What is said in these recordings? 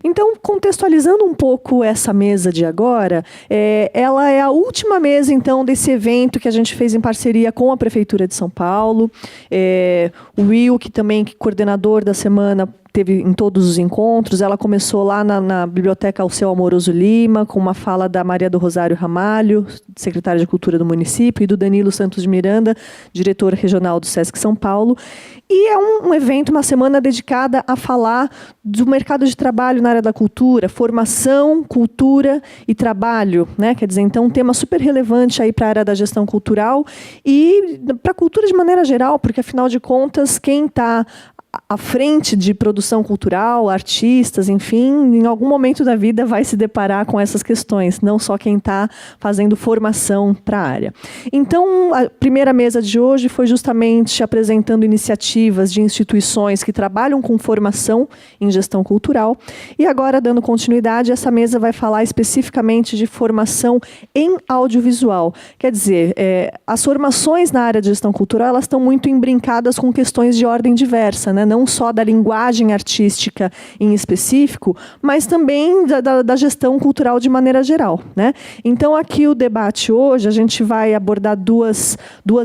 Então, contextualizando um pouco essa mesa de agora, ela é a última mesa, então, desse evento que a gente fez em parceria com a Prefeitura de São Paulo. O Will, que também é coordenador da semana, teve em todos os encontros. Ela começou lá na Biblioteca Alceu Amoroso Lima, com uma fala da Maria do Rosário Ramalho, secretária de Cultura do município, e do Danilo Santos de Miranda, diretor regional do Sesc São Paulo. E é um evento, uma semana dedicada a falar do mercado de trabalho na área da cultura, formação, cultura e trabalho, né? Quer dizer, então, um tema super relevante aí para a área da gestão cultural e para a cultura de maneira geral, porque, afinal de contas, quem está à frente de produção cultural, artistas, enfim, em algum momento da vida vai se deparar com essas questões, não só quem está fazendo formação para a área. Então, a primeira mesa de hoje foi justamente apresentando iniciativas de instituições que trabalham com formação em gestão cultural. E agora, dando continuidade, essa mesa vai falar especificamente de formação em audiovisual. Quer dizer, as formações na área de gestão cultural, elas estão muito embrincadas com questões de ordem diversa, né? Não só da linguagem artística em específico, mas também da gestão cultural de maneira geral, né? Então, aqui o debate hoje, a gente vai abordar duas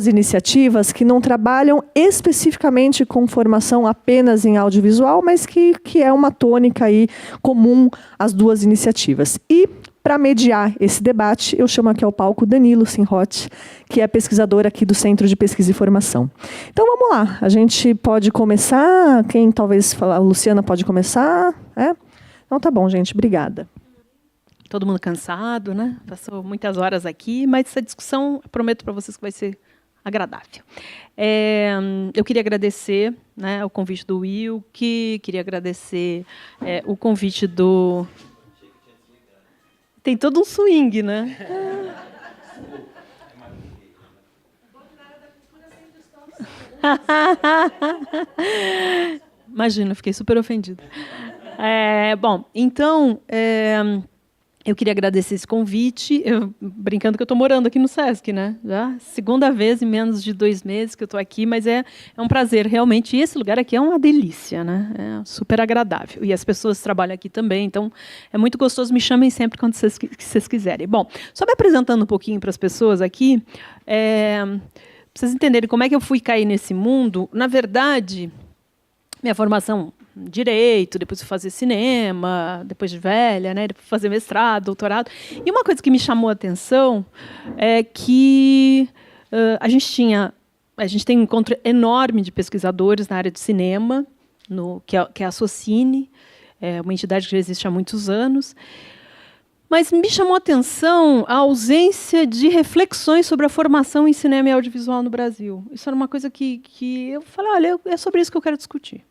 iniciativas que não trabalham especificamente com formação apenas em audiovisual, mas que é uma tônica aí comum às duas iniciativas. E, para mediar esse debate, eu chamo aqui ao palco Danilo Sinrotti, que é pesquisador aqui do Centro de Pesquisa e Formação. Então, vamos lá. A gente pode começar. Quem talvez falar? A Luciana pode começar? Então, tá bom, gente. Obrigada. Todo mundo cansado, né? Passou muitas horas aqui, mas essa discussão, prometo para vocês que vai ser agradável. Eu queria agradecer, né, o convite do Will, queria agradecer o convite do... Tem todo um swing, né? Imagina, eu fiquei super ofendida. Bom, então, eu queria agradecer esse convite, brincando que eu estou morando aqui no Sesc, né? Já segunda vez em menos de 2 meses que eu estou aqui, mas é um prazer, realmente. E esse lugar aqui é uma delícia, né? É super agradável. E as pessoas trabalham aqui também, então é muito gostoso. Me chamem sempre quando vocês quiserem. Bom, só me apresentando um pouquinho para as pessoas aqui, para vocês entenderem como é que eu fui cair nesse mundo. Na verdade, minha formação... direito, depois fui fazer cinema, depois de velha, né, depois fazer mestrado, doutorado. E uma coisa que me chamou a atenção é que a gente tem um encontro enorme de pesquisadores na área de cinema, que é a Socine, uma entidade que já existe há muitos anos. Mas me chamou a atenção a ausência de reflexões sobre a formação em cinema e audiovisual no Brasil. Isso era uma coisa que eu falei, olha, é sobre isso que eu quero discutir.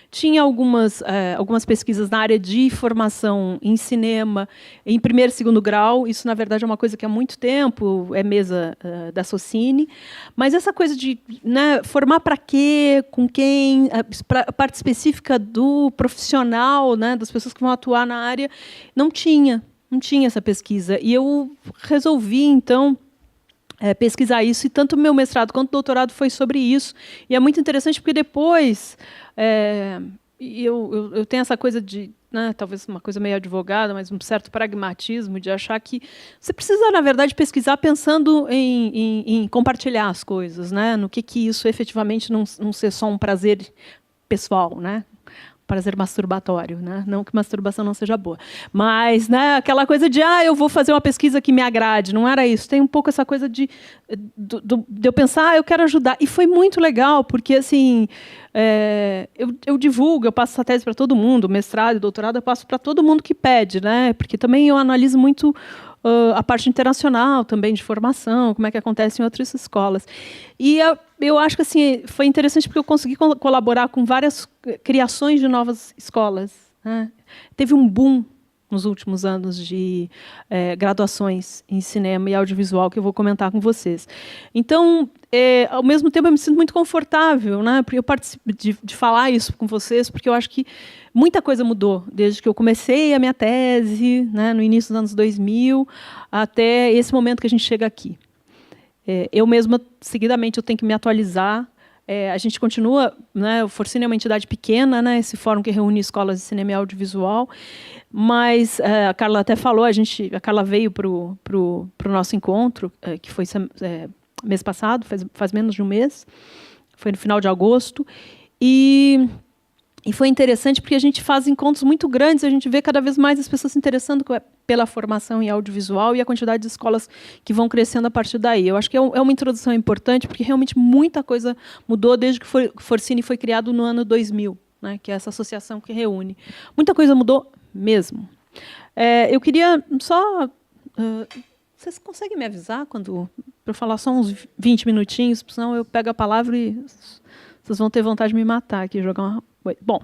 Tinha algumas pesquisas na área de formação em cinema, em primeiro e segundo grau. Isso, na verdade, é uma coisa que há muito tempo é mesa da Socine. Mas essa coisa de, né, formar para quê, com quem, a parte específica do profissional, né, das pessoas que vão atuar na área, não tinha essa pesquisa. E eu resolvi, então... pesquisar isso, e tanto meu mestrado quanto o doutorado foi sobre isso. E é muito interessante porque depois eu tenho essa coisa de, né, talvez uma coisa meio advogada, mas um certo pragmatismo de achar que você precisa, na verdade, pesquisar pensando em compartilhar as coisas, né, no que isso efetivamente não ser só um prazer pessoal, né? Prazer masturbatório, né? Não que masturbação não seja boa, mas, né, aquela coisa de eu vou fazer uma pesquisa que me agrade, não era isso. Tem um pouco essa coisa de eu pensar, eu quero ajudar. E foi muito legal, porque assim, eu divulgo, eu passo essa tese para todo mundo, mestrado e doutorado eu passo para todo mundo que pede, né? Porque também eu analiso muito a parte internacional também de formação, como é que acontece em outras escolas. E eu acho que assim, foi interessante porque eu consegui colaborar com várias criações de novas escolas, né? Teve um boom nos últimos anos de graduações em cinema e audiovisual que eu vou comentar com vocês. Então, ao mesmo tempo, eu me sinto muito confortável, né, porque eu participo de falar isso com vocês, porque eu acho que muita coisa mudou desde que eu comecei a minha tese, né, no início dos anos 2000, até esse momento que a gente chega aqui. Eu mesma, seguidamente, eu tenho que me atualizar A gente continua, né, o Forcine é uma entidade pequena, né, esse fórum que reúne escolas de cinema e audiovisual, mas a Carla até falou, a Carla veio para o nosso encontro, que foi mês passado, faz menos de um mês, foi no final de agosto, e foi interessante porque a gente faz encontros muito grandes, a gente vê cada vez mais as pessoas se interessando pela formação em audiovisual e a quantidade de escolas que vão crescendo a partir daí. Eu acho que é uma introdução importante, porque realmente muita coisa mudou desde que o Forcine foi criado no ano 2000, né, que é essa associação que reúne. Muita coisa mudou mesmo. Eu queria só... vocês conseguem me avisar para eu falar só uns 20 minutinhos, senão eu pego a palavra e vocês vão ter vontade de me matar aqui, jogar uma... Bom,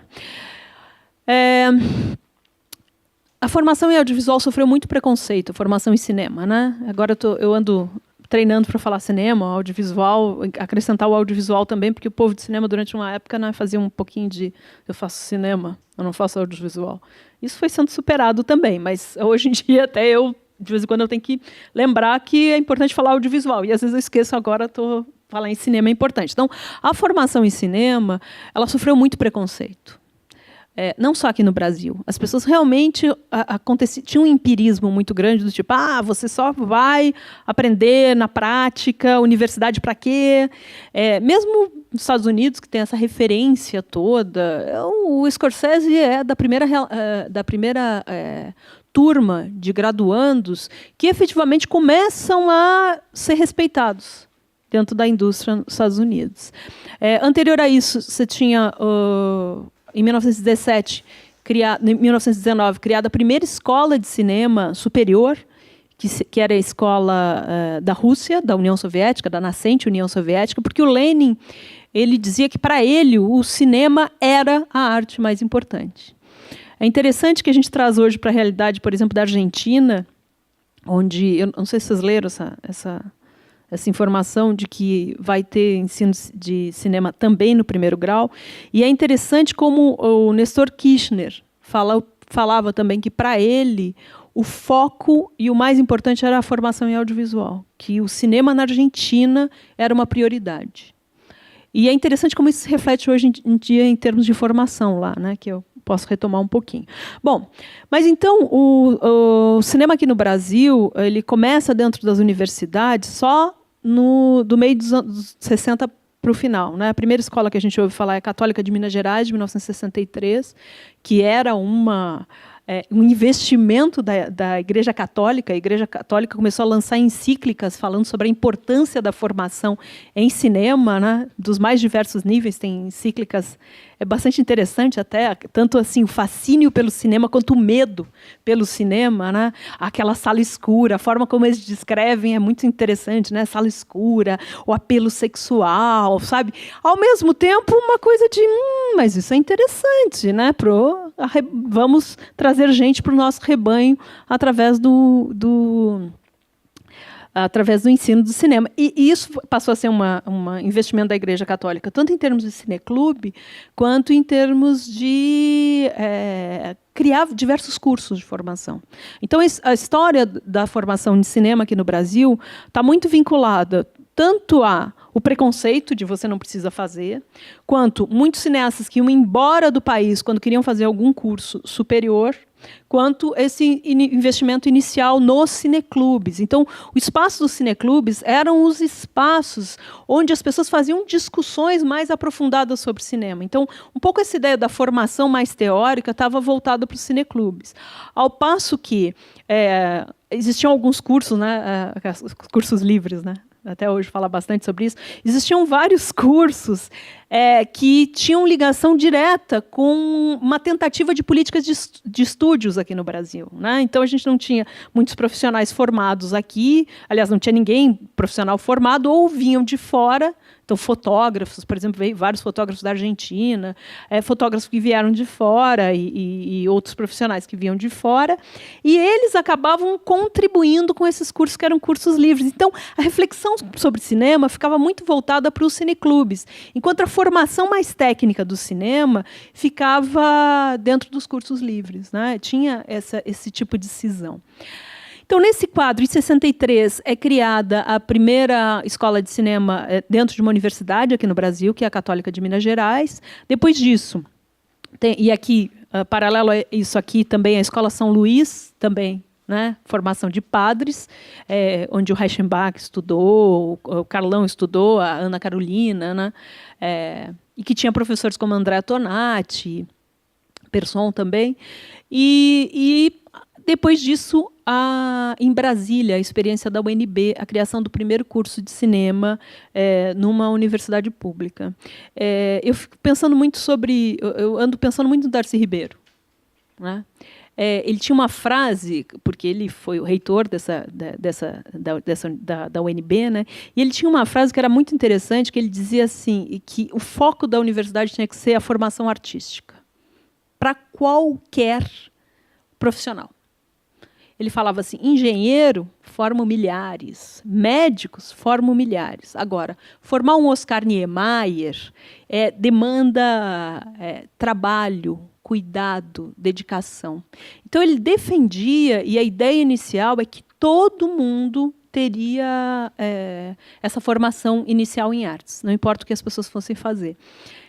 a formação em audiovisual sofreu muito preconceito, a formação em cinema, né? Agora eu ando treinando para falar cinema, audiovisual, acrescentar o audiovisual também, porque o povo de cinema, durante uma época, né, fazia um pouquinho de eu faço cinema, eu não faço audiovisual. Isso foi sendo superado também, mas hoje em dia até eu, de vez em quando, eu tenho que lembrar que é importante falar audiovisual, e às vezes eu esqueço agora, falar em cinema é importante. Então, a formação em cinema, ela sofreu muito preconceito. Não só aqui no Brasil. As pessoas realmente tinham um empirismo muito grande, do tipo, você só vai aprender na prática, universidade para quê? Mesmo nos Estados Unidos, que tem essa referência toda, o Scorsese é da primeira turma de graduandos que efetivamente começam a ser respeitados dentro da indústria nos Estados Unidos. Anterior a isso, você tinha, em 1919, criada a primeira escola de cinema superior, que era a escola da Rússia, da União Soviética, da nascente União Soviética, porque o Lenin ele dizia que, para ele, o cinema era a arte mais importante. É interessante que a gente traz hoje para a realidade, por exemplo, da Argentina, onde, eu não sei se vocês leram essa informação de que vai ter ensino de cinema também no primeiro grau. E é interessante como o Nestor Kirchner falava também que, para ele, o foco e o mais importante era a formação em audiovisual, que o cinema na Argentina era uma prioridade. E é interessante como isso se reflete hoje em dia em termos de formação lá, né, que eu posso retomar um pouquinho. Bom, mas então o cinema aqui no Brasil, ele começa dentro das universidades só do meio dos anos 60 para o final, né? A primeira escola que a gente ouve falar é a Católica de Minas Gerais, de 1963, que era um investimento da Igreja Católica. A Igreja Católica começou a lançar encíclicas falando sobre a importância da formação em cinema, né? Dos mais diversos níveis, tem encíclicas bastante interessante até, tanto assim o fascínio pelo cinema quanto o medo pelo cinema, né? Aquela sala escura, a forma como eles descrevem é muito interessante, né? Sala escura, o apelo sexual, sabe? Ao mesmo tempo, uma coisa de, mas isso é interessante, né? Vamos trazer gente para o nosso rebanho através do ensino do cinema. E isso passou a ser um investimento da Igreja Católica, tanto em termos de cineclube, quanto em termos de criar diversos cursos de formação. Então, a história da formação de cinema aqui no Brasil está muito vinculada tanto o preconceito de você não precisa fazer, quanto muitos cineastas que iam embora do país quando queriam fazer algum curso superior, quanto esse investimento inicial nos cineclubes. Então, o espaço dos cineclubes eram os espaços onde as pessoas faziam discussões mais aprofundadas sobre cinema. Então, um pouco essa ideia da formação mais teórica estava voltada para os cineclubes. Ao passo que existiam alguns cursos, né, cursos livres, né? Até hoje fala bastante sobre isso, existiam vários cursos que tinham ligação direta com uma tentativa de políticas de estúdios aqui no Brasil, né? Então, a gente não tinha muitos profissionais formados aqui, aliás, não tinha ninguém profissional formado, ou vinham de fora. Então, fotógrafos, por exemplo, veio vários fotógrafos da Argentina, fotógrafos que vieram de fora e outros profissionais que vinham de fora, e eles acabavam contribuindo com esses cursos que eram cursos livres. Então, a reflexão sobre cinema ficava muito voltada para os cineclubes, enquanto a formação mais técnica do cinema ficava dentro dos cursos livres, né? Tinha esse tipo de cisão. Então, nesse quadro, em 63, é criada a primeira escola de cinema dentro de uma universidade aqui no Brasil, que é a Católica de Minas Gerais. Depois disso, e aqui, paralelo a isso aqui, também a Escola São Luís, também, né, formação de padres, onde o Reichenbach estudou, o Carlão estudou, a Ana Carolina, né, e que tinha professores como André Tonati, Persson também. E depois disso, em Brasília, a experiência da UNB, a criação do primeiro curso de cinema numa universidade pública. Eu fico pensando muito eu ando pensando muito no Darcy Ribeiro, né? Ele tinha uma frase, porque ele foi o reitor da UNB, né? E ele tinha uma frase que era muito interessante, que ele dizia assim, que o foco da universidade tinha que ser a formação artística, para qualquer profissional. Ele falava assim, engenheiro forma milhares, médicos formam milhares. Agora, formar um Oscar Niemeyer demanda trabalho, cuidado, dedicação. Então, ele defendia, e a ideia inicial é que todo mundo teria essa formação inicial em artes, não importa o que as pessoas fossem fazer.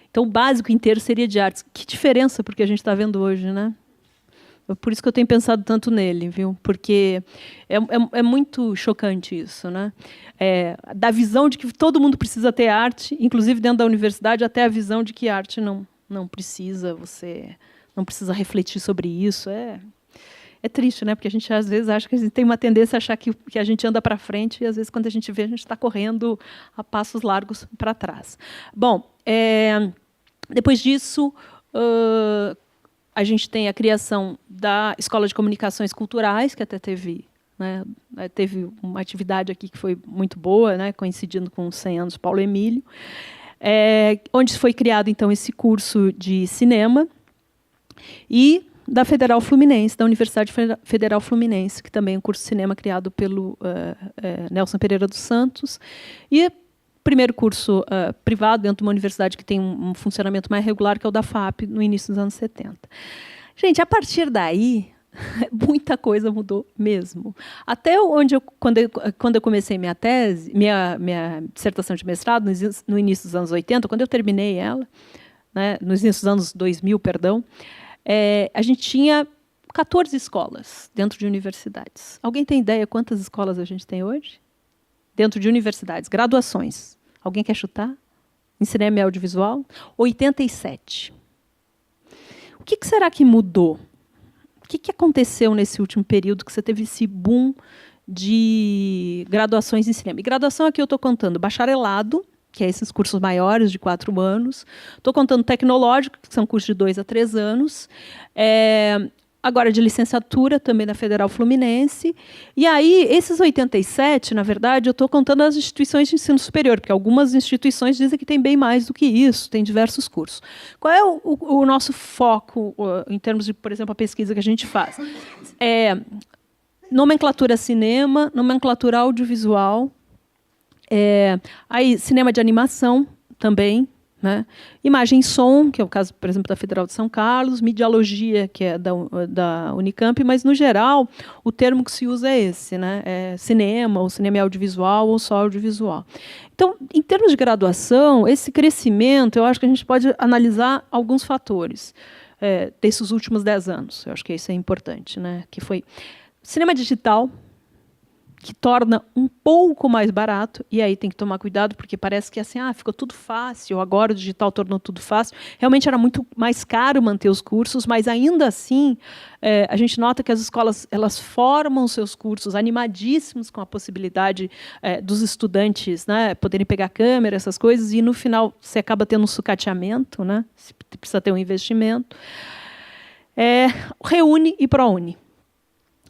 Então, o básico inteiro seria de artes. Que diferença porque a gente está vendo hoje, né? Por isso que eu tenho pensado tanto nele, viu? Porque é muito chocante isso, né? Da visão de que todo mundo precisa ter arte, inclusive dentro da universidade, até a visão de que arte não precisa, você não precisa refletir sobre isso. É triste, né? Porque a gente às vezes acha que a gente tem uma tendência a achar que a gente anda para frente e às vezes quando a gente vê a gente está correndo a passos largos para trás. Bom, depois disso a gente tem a criação da Escola de Comunicações Culturais, que até teve uma atividade aqui que foi muito boa, né, coincidindo com os 100 anos do Paulo Emílio, onde foi criado, então, esse curso de cinema, e da Federal Fluminense, da Universidade Federal Fluminense, que também é um curso de cinema criado pelo Nelson Pereira dos Santos, e primeiro curso privado dentro de uma universidade que tem um funcionamento mais regular, que é o da FAP, no início dos anos 70. Gente, a partir daí, muita coisa mudou mesmo. Até quando eu comecei minha tese, minha dissertação de mestrado, no início dos anos 80, quando eu terminei ela, né, nos inícios dos anos 2000, perdão, a gente tinha 14 escolas dentro de universidades. Alguém tem ideia quantas escolas a gente tem hoje? Dentro de universidades, graduações. Alguém quer chutar? Em cinema e audiovisual? 87. O que será que mudou? O que aconteceu nesse último período que você teve esse boom de graduações em cinema? E graduação aqui eu estou contando bacharelado, que é esses cursos maiores de 4 anos. Estou contando tecnológico, que são cursos de 2 a 3 anos. Agora de licenciatura, também na Federal Fluminense. E aí, esses 87, na verdade, eu estou contando as instituições de ensino superior, porque algumas instituições dizem que tem bem mais do que isso, tem diversos cursos. Qual é o nosso foco, em termos de, por exemplo, a pesquisa que a gente faz? Nomenclatura cinema, nomenclatura audiovisual, aí cinema de animação também, né? Imagem e som, que é o caso, por exemplo, da Federal de São Carlos, mediologia, que é da Unicamp, mas, no geral, o termo que se usa é esse, né? Cinema, ou cinema audiovisual, ou só audiovisual. Então, em termos de graduação, esse crescimento, eu acho que a gente pode analisar alguns fatores desses últimos 10 anos. Eu acho que isso é importante, né? Que foi cinema digital, que torna um pouco mais barato, e aí tem que tomar cuidado, porque parece que assim, ficou tudo fácil, agora o digital tornou tudo fácil. Realmente era muito mais caro manter os cursos, mas ainda assim a gente nota que as escolas elas formam seus cursos animadíssimos com a possibilidade dos estudantes, né, poderem pegar câmera, essas coisas, e no final você acaba tendo um sucateamento, né, você precisa ter um investimento. Reúne e ProUni.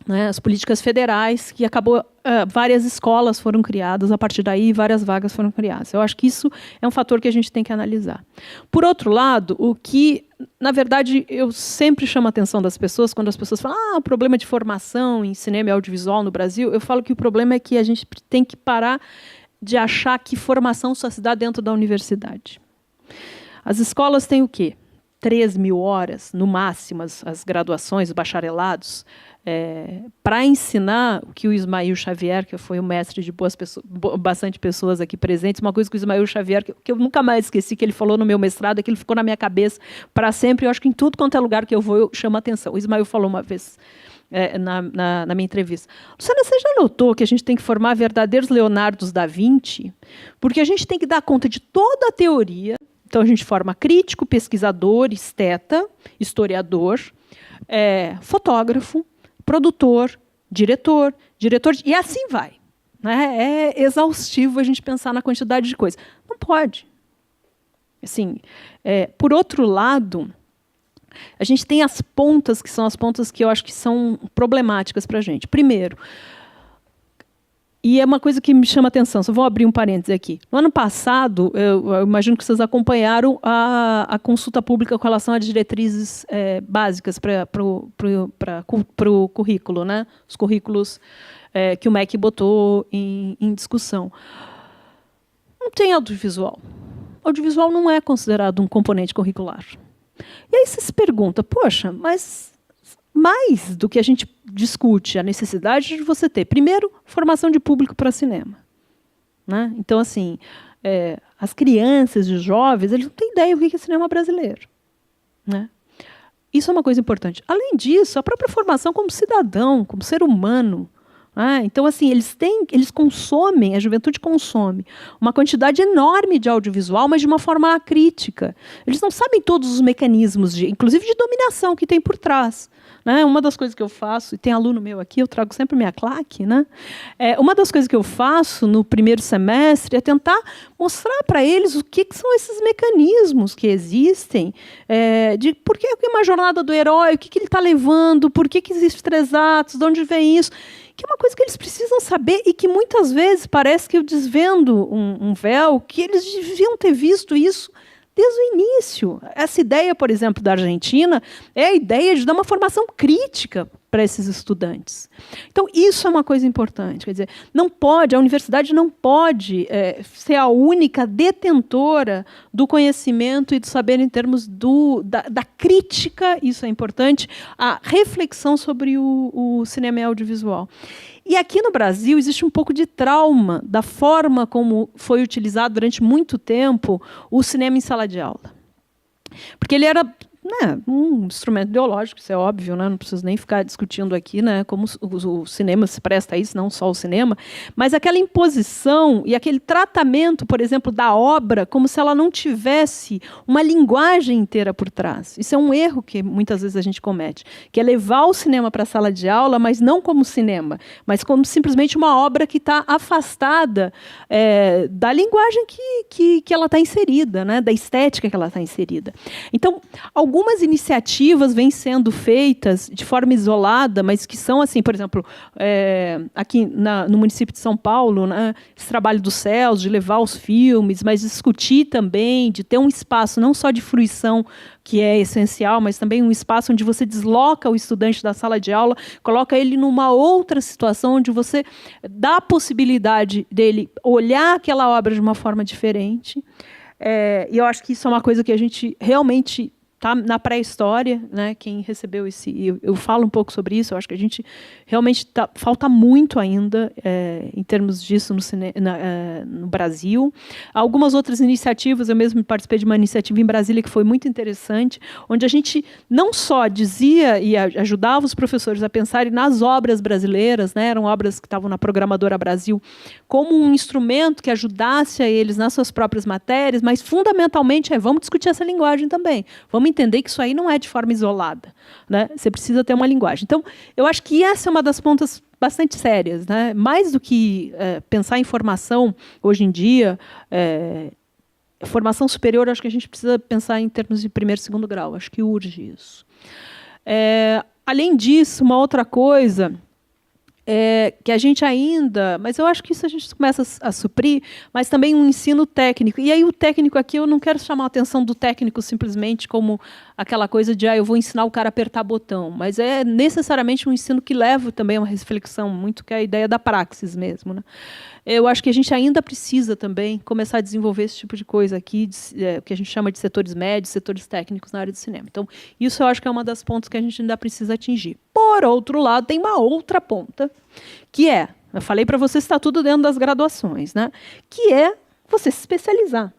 Né, as políticas federais, que acabou, várias escolas foram criadas, a partir daí várias vagas foram criadas. Eu acho que isso é um fator que a gente tem que analisar. Por outro lado, o que, na verdade, eu sempre chamo a atenção das pessoas, quando as pessoas falam o problema de formação em cinema e audiovisual no Brasil, eu falo que o problema é que a gente tem que parar de achar que formação só se dá dentro da universidade. As escolas têm o quê? 3.000 horas, no máximo, as graduações, os bacharelados, para ensinar o que o Ismael Xavier, que foi o mestre de bastante pessoas aqui presentes, uma coisa que o Ismael Xavier, que eu nunca mais esqueci, que ele falou no meu mestrado, é que ele ficou na minha cabeça para sempre, eu acho que em tudo quanto é lugar que eu vou, eu chamo a atenção. O Ismael falou uma vez, na minha entrevista: Luciana, você já notou que a gente tem que formar verdadeiros Leonardos da Vinci? Porque a gente tem que dar conta de toda a teoria. Então, a gente forma crítico, pesquisador, esteta, historiador, fotógrafo, produtor, diretor, e assim vai. Né? É exaustivo a gente pensar na quantidade de coisas. Não pode. Assim, por outro lado, a gente tem as pontas, que são as pontas que eu acho que são problemáticas para a gente. Primeiro, e é uma coisa que me chama a atenção, só vou abrir um parênteses aqui. No ano passado, eu imagino que vocês acompanharam a consulta pública com relação às diretrizes básicas para o currículo, né? Os currículos que o MEC botou em discussão. Não tem audiovisual. Audiovisual não é considerado um componente curricular. E aí você se pergunta, poxa, mas mais do que a gente discute a necessidade de você ter, primeiro, formação de público para cinema. Né? Então, assim, as crianças e os jovens, eles não têm ideia do que é cinema brasileiro. Né? Isso é uma coisa importante. Além disso, a própria formação como cidadão, como ser humano. Então, assim, eles consomem, a juventude consome uma quantidade enorme de audiovisual, mas de uma forma crítica. Eles não sabem todos os mecanismos, inclusive de dominação, que tem por trás. Né? Uma das coisas que eu faço, e tem aluno meu aqui, eu trago sempre minha claque, né? Uma das coisas que eu faço no primeiro semestre é tentar mostrar para eles o que são esses mecanismos que existem, de por que é uma jornada do herói, o que ele está levando, por que existem 3 atos, de onde vem isso, que é uma coisa que eles precisam saber e que muitas vezes parece que eu desvendo um véu, que eles deviam ter visto isso desde o início. Essa ideia, por exemplo, da Argentina, é a ideia de dar uma formação crítica para esses estudantes. Então, isso é uma coisa importante. Quer dizer, a universidade não pode ser a única detentora do conhecimento e do saber em termos da crítica, isso é importante, a reflexão sobre o cinema e audiovisual. E aqui no Brasil existe um pouco de trauma da forma como foi utilizado durante muito tempo o cinema em sala de aula. Porque ele era um instrumento ideológico, isso é óbvio, né? Não preciso nem ficar discutindo aqui, né, como o cinema se presta a isso, não só o cinema, mas aquela imposição e aquele tratamento, por exemplo, da obra, como se ela não tivesse uma linguagem inteira por trás. Isso é um erro que muitas vezes a gente comete, que é levar o cinema para a sala de aula, mas não como cinema, mas como simplesmente uma obra que está afastada da linguagem que ela está inserida, né, da estética que ela está inserida. Então, algumas iniciativas vêm sendo feitas de forma isolada, mas que são, assim, por exemplo, aqui no município de São Paulo, né, esse trabalho dos céus, de levar os filmes, mas discutir também, de ter um espaço não só de fruição, que é essencial, mas também um espaço onde você desloca o estudante da sala de aula, coloca ele numa outra situação, onde você dá a possibilidade dele olhar aquela obra de uma forma diferente. E eu acho que isso é uma coisa que a gente realmente está na pré-história, né? Quem recebeu eu falo um pouco sobre isso. Eu acho que a gente realmente falta muito ainda em termos disso no Brasil. Algumas outras iniciativas, eu mesmo participei de uma iniciativa em Brasília que foi muito interessante, onde a gente não só dizia e ajudava os professores a pensarem nas obras brasileiras, né? Eram obras que estavam na Programadora Brasil, como um instrumento que ajudasse a eles nas suas próprias matérias, mas fundamentalmente vamos discutir essa linguagem também. Vamos entender que isso aí não é de forma isolada, né? Você precisa ter uma linguagem. Então, eu acho que essa é uma das pontas bastante sérias, né? Mais do que pensar em formação hoje em dia, formação superior, acho que a gente precisa pensar em termos de 1º e 2º grau. Acho que urge isso. Além disso, uma outra coisa que a gente ainda, mas eu acho que isso a gente começa a suprir, mas também um ensino técnico. E aí o técnico aqui, eu não quero chamar a atenção do técnico simplesmente como aquela coisa de eu vou ensinar o cara a apertar botão, mas é necessariamente um ensino que leva também a uma reflexão muito, que é a ideia da praxis mesmo, né? Eu acho que a gente ainda precisa também começar a desenvolver esse tipo de coisa aqui, que a gente chama de setores médios, setores técnicos na área de cinema. Então, isso eu acho que é uma das pontas que a gente ainda precisa atingir. Por outro lado, tem uma outra ponta, que eu falei para você, está tudo dentro das graduações, né? Que é você se especializar.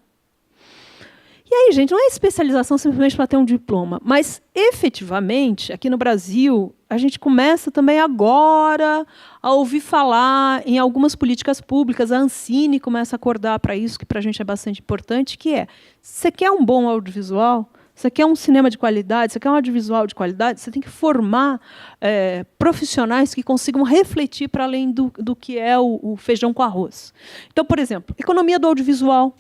E aí, gente, não é especialização simplesmente para ter um diploma, mas, efetivamente, aqui no Brasil, a gente começa também agora a ouvir falar em algumas políticas públicas, a Ancine começa a acordar para isso, que para a gente é bastante importante, que é, você quer um bom audiovisual, você quer um cinema de qualidade, você quer um audiovisual de qualidade, você tem que formar profissionais que consigam refletir para além do que é o feijão com arroz. Então, por exemplo, economia do audiovisual.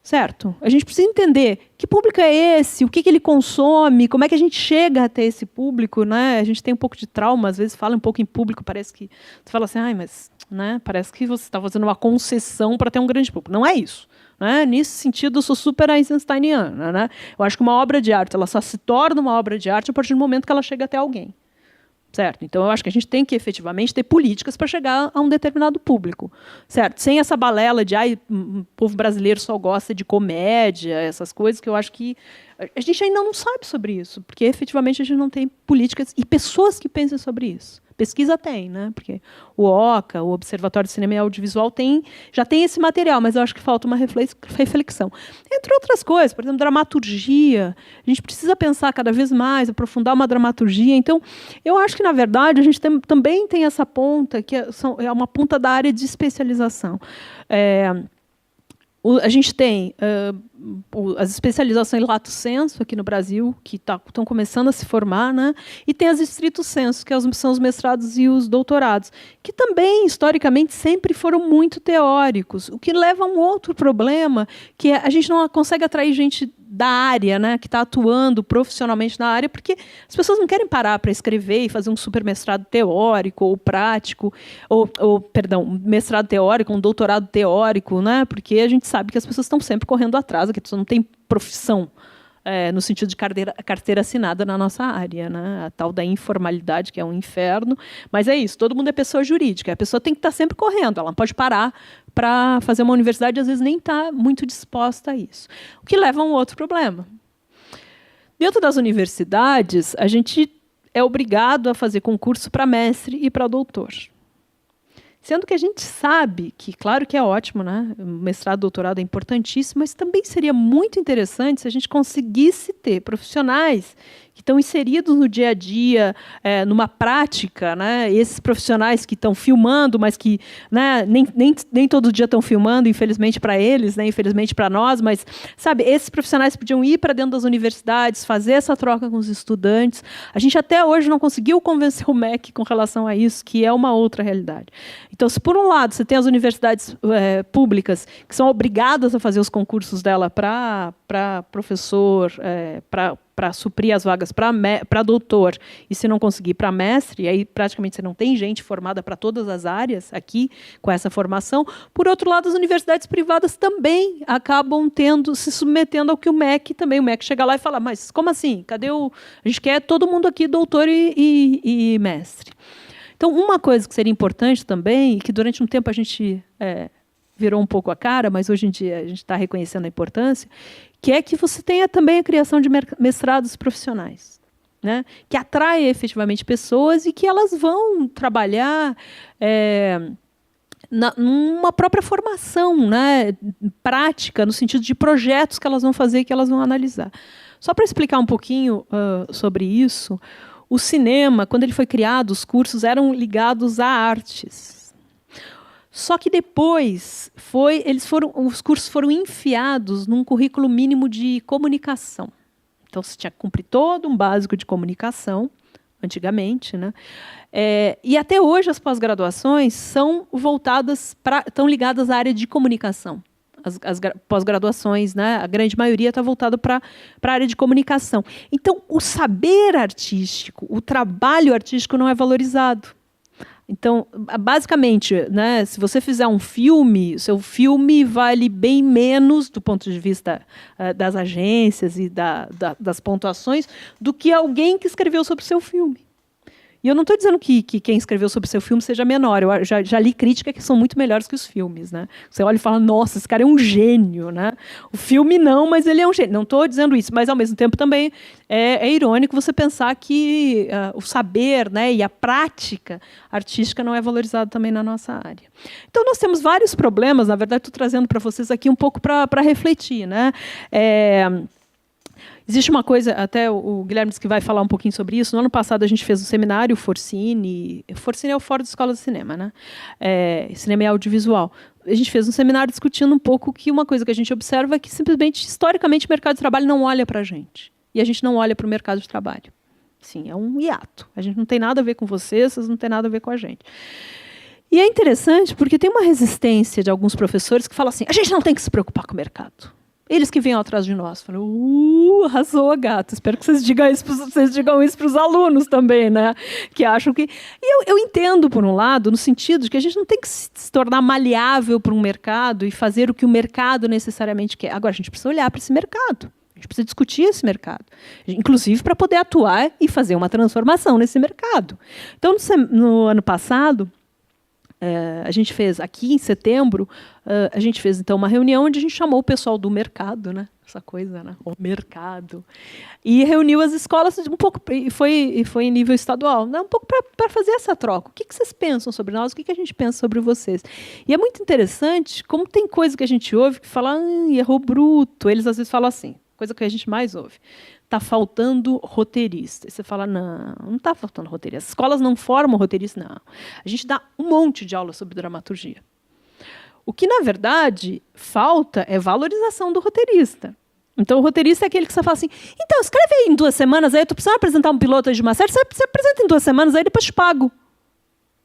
Certo? A gente precisa entender que público é esse, o que ele consome, como é que a gente chega até esse público, né? A gente tem um pouco de trauma, às vezes fala um pouco em público, parece que você fala assim, mas né, parece que você está fazendo uma concessão para ter um grande público. Não é isso. Né? Nesse sentido, eu sou super einsteiniana. Né? Eu acho que uma obra de arte ela só se torna uma obra de arte a partir do momento que ela chega até alguém. Certo? Então, eu acho que a gente tem que, efetivamente, ter políticas para chegar a um determinado público. Certo? Sem essa balela de o povo brasileiro só gosta de comédia, essas coisas que eu acho que a gente ainda não sabe sobre isso, porque, efetivamente, a gente não tem políticas e pessoas que pensem sobre isso. Pesquisa tem, né? Porque o OCA, o Observatório de Cinema e Audiovisual, já tem esse material, mas eu acho que falta uma reflexão. Entre outras coisas, por exemplo, dramaturgia. A gente precisa pensar cada vez mais, aprofundar uma dramaturgia. Então, eu acho que, na verdade, a gente também tem essa ponta, que é uma ponta da área de especialização. A gente tem as especializações lato sensu aqui no Brasil, que estão começando a se formar, né? E tem as stricto sensu, que são os mestrados e os doutorados, que também, historicamente, sempre foram muito teóricos, o que leva a um outro problema, que é a gente não consegue atrair gente da área, né, que está atuando profissionalmente na área, porque as pessoas não querem parar para escrever e fazer um super mestrado teórico ou prático, perdão, um mestrado teórico, um doutorado teórico, né, porque a gente sabe que as pessoas estão sempre correndo atrás, que a pessoa não tem profissão no sentido de carteira assinada na nossa área, né, a tal da informalidade, que é um inferno, mas é isso, todo mundo é pessoa jurídica, a pessoa tem que estar sempre correndo, ela não pode parar para fazer uma universidade, às vezes nem está muito disposta a isso. O que leva a um outro problema. Dentro das universidades, a gente é obrigado a fazer concurso para mestre e para doutor. Sendo que a gente sabe que, claro que é ótimo, né? O mestrado, doutorado é importantíssimo, mas também seria muito interessante se a gente conseguisse ter profissionais que estão inseridos no dia a dia, numa prática, né? Esses profissionais que estão filmando, mas que, né, nem todo dia estão filmando, infelizmente para eles, né, infelizmente para nós, mas, sabe, esses profissionais podiam ir para dentro das universidades, fazer essa troca com os estudantes. A gente até hoje não conseguiu convencer o MEC com relação a isso, que é uma outra realidade. Então, se por um lado você tem as universidades públicas que são obrigadas a fazer os concursos dela para professor, para suprir as vagas para doutor, e se não conseguir para mestre, e aí praticamente você não tem gente formada para todas as áreas aqui com essa formação. Por outro lado, as universidades privadas também acabam se submetendo ao que o MEC chega lá e fala, mas como assim? A gente quer todo mundo aqui doutor e mestre. Então, uma coisa que seria importante também, e que durante um tempo a gente virou um pouco a cara, mas hoje em dia a gente está reconhecendo a importância, que é que você tenha também a criação de mestrados profissionais, né? Que atraia efetivamente pessoas e que elas vão trabalhar numa própria formação, né? Prática, no sentido de projetos que elas vão fazer e que elas vão analisar. Só para explicar um pouquinho sobre isso, o cinema, quando ele foi criado, os cursos eram ligados a artes. Só que depois os cursos foram enfiados num currículo mínimo de comunicação. Então, você tinha que cumprir todo um básico de comunicação, antigamente, né? E até hoje as pós-graduações estão ligadas à área de comunicação. As pós-graduações, né, a grande maioria está voltada para a área de comunicação. Então, o saber artístico, o trabalho artístico não é valorizado. Então, basicamente, né, se você fizer um filme, o seu filme vale bem menos do ponto de vista das agências e das pontuações do que alguém que escreveu sobre o seu filme. E eu não estou dizendo que quem escreveu sobre o seu filme seja menor. Eu já li críticas que são muito melhores que os filmes, né? Você olha e fala, nossa, esse cara é um gênio, né? O filme não, mas ele é um gênio. Não estou dizendo isso, mas ao mesmo tempo também é irônico você pensar que o saber, né, e a prática artística não é valorizado também na nossa área. Então nós temos vários problemas, na verdade estou trazendo para vocês aqui um pouco para refletir, né? Existe uma coisa, até o Guilherme disse que vai falar um pouquinho sobre isso. No ano passado, a gente fez um seminário, Forcine. Forcine é o Fórum de Escola de Cinema, né? Cinema e audiovisual. A gente fez um seminário discutindo um pouco que uma coisa que a gente observa é que, simplesmente, historicamente, o mercado de trabalho não olha para a gente. E a gente não olha para o mercado de trabalho. Sim, é um hiato. A gente não tem nada a ver com vocês não tem nada a ver com a gente. E é interessante porque tem uma resistência de alguns professores que falam assim, a gente não tem que se preocupar com o mercado. Eles que vêm atrás de nós. Falam, arrasou a gata. Espero que vocês digam isso para os alunos também, né? Que acham que... E eu entendo, por um lado, no sentido de que a gente não tem que se tornar maleável para um mercado e fazer o que o mercado necessariamente quer. Agora, a gente precisa olhar para esse mercado. A gente precisa discutir esse mercado. Inclusive para poder atuar e fazer uma transformação nesse mercado. Então, no ano passado... a gente fez, aqui em setembro, a gente fez então uma reunião onde a gente chamou o pessoal do mercado, né? Essa coisa, né? O mercado. E reuniu as escolas um pouco, e foi em nível estadual, né? Um pouco para fazer essa troca. O que vocês pensam sobre nós? O que a gente pensa sobre vocês? E é muito interessante como tem coisa que a gente ouve que fala, errou bruto. Eles às vezes falam assim, coisa que a gente mais ouve. Está faltando roteirista. E você fala, não está faltando roteirista. As escolas não formam roteirista, não. A gente dá um monte de aula sobre dramaturgia. O que, na verdade, falta é valorização do roteirista. Então, o roteirista é aquele que você fala assim, então, escreve aí em 2 semanas, aí eu estou precisando apresentar um piloto de uma série, você apresenta em 2 semanas, aí depois te pago.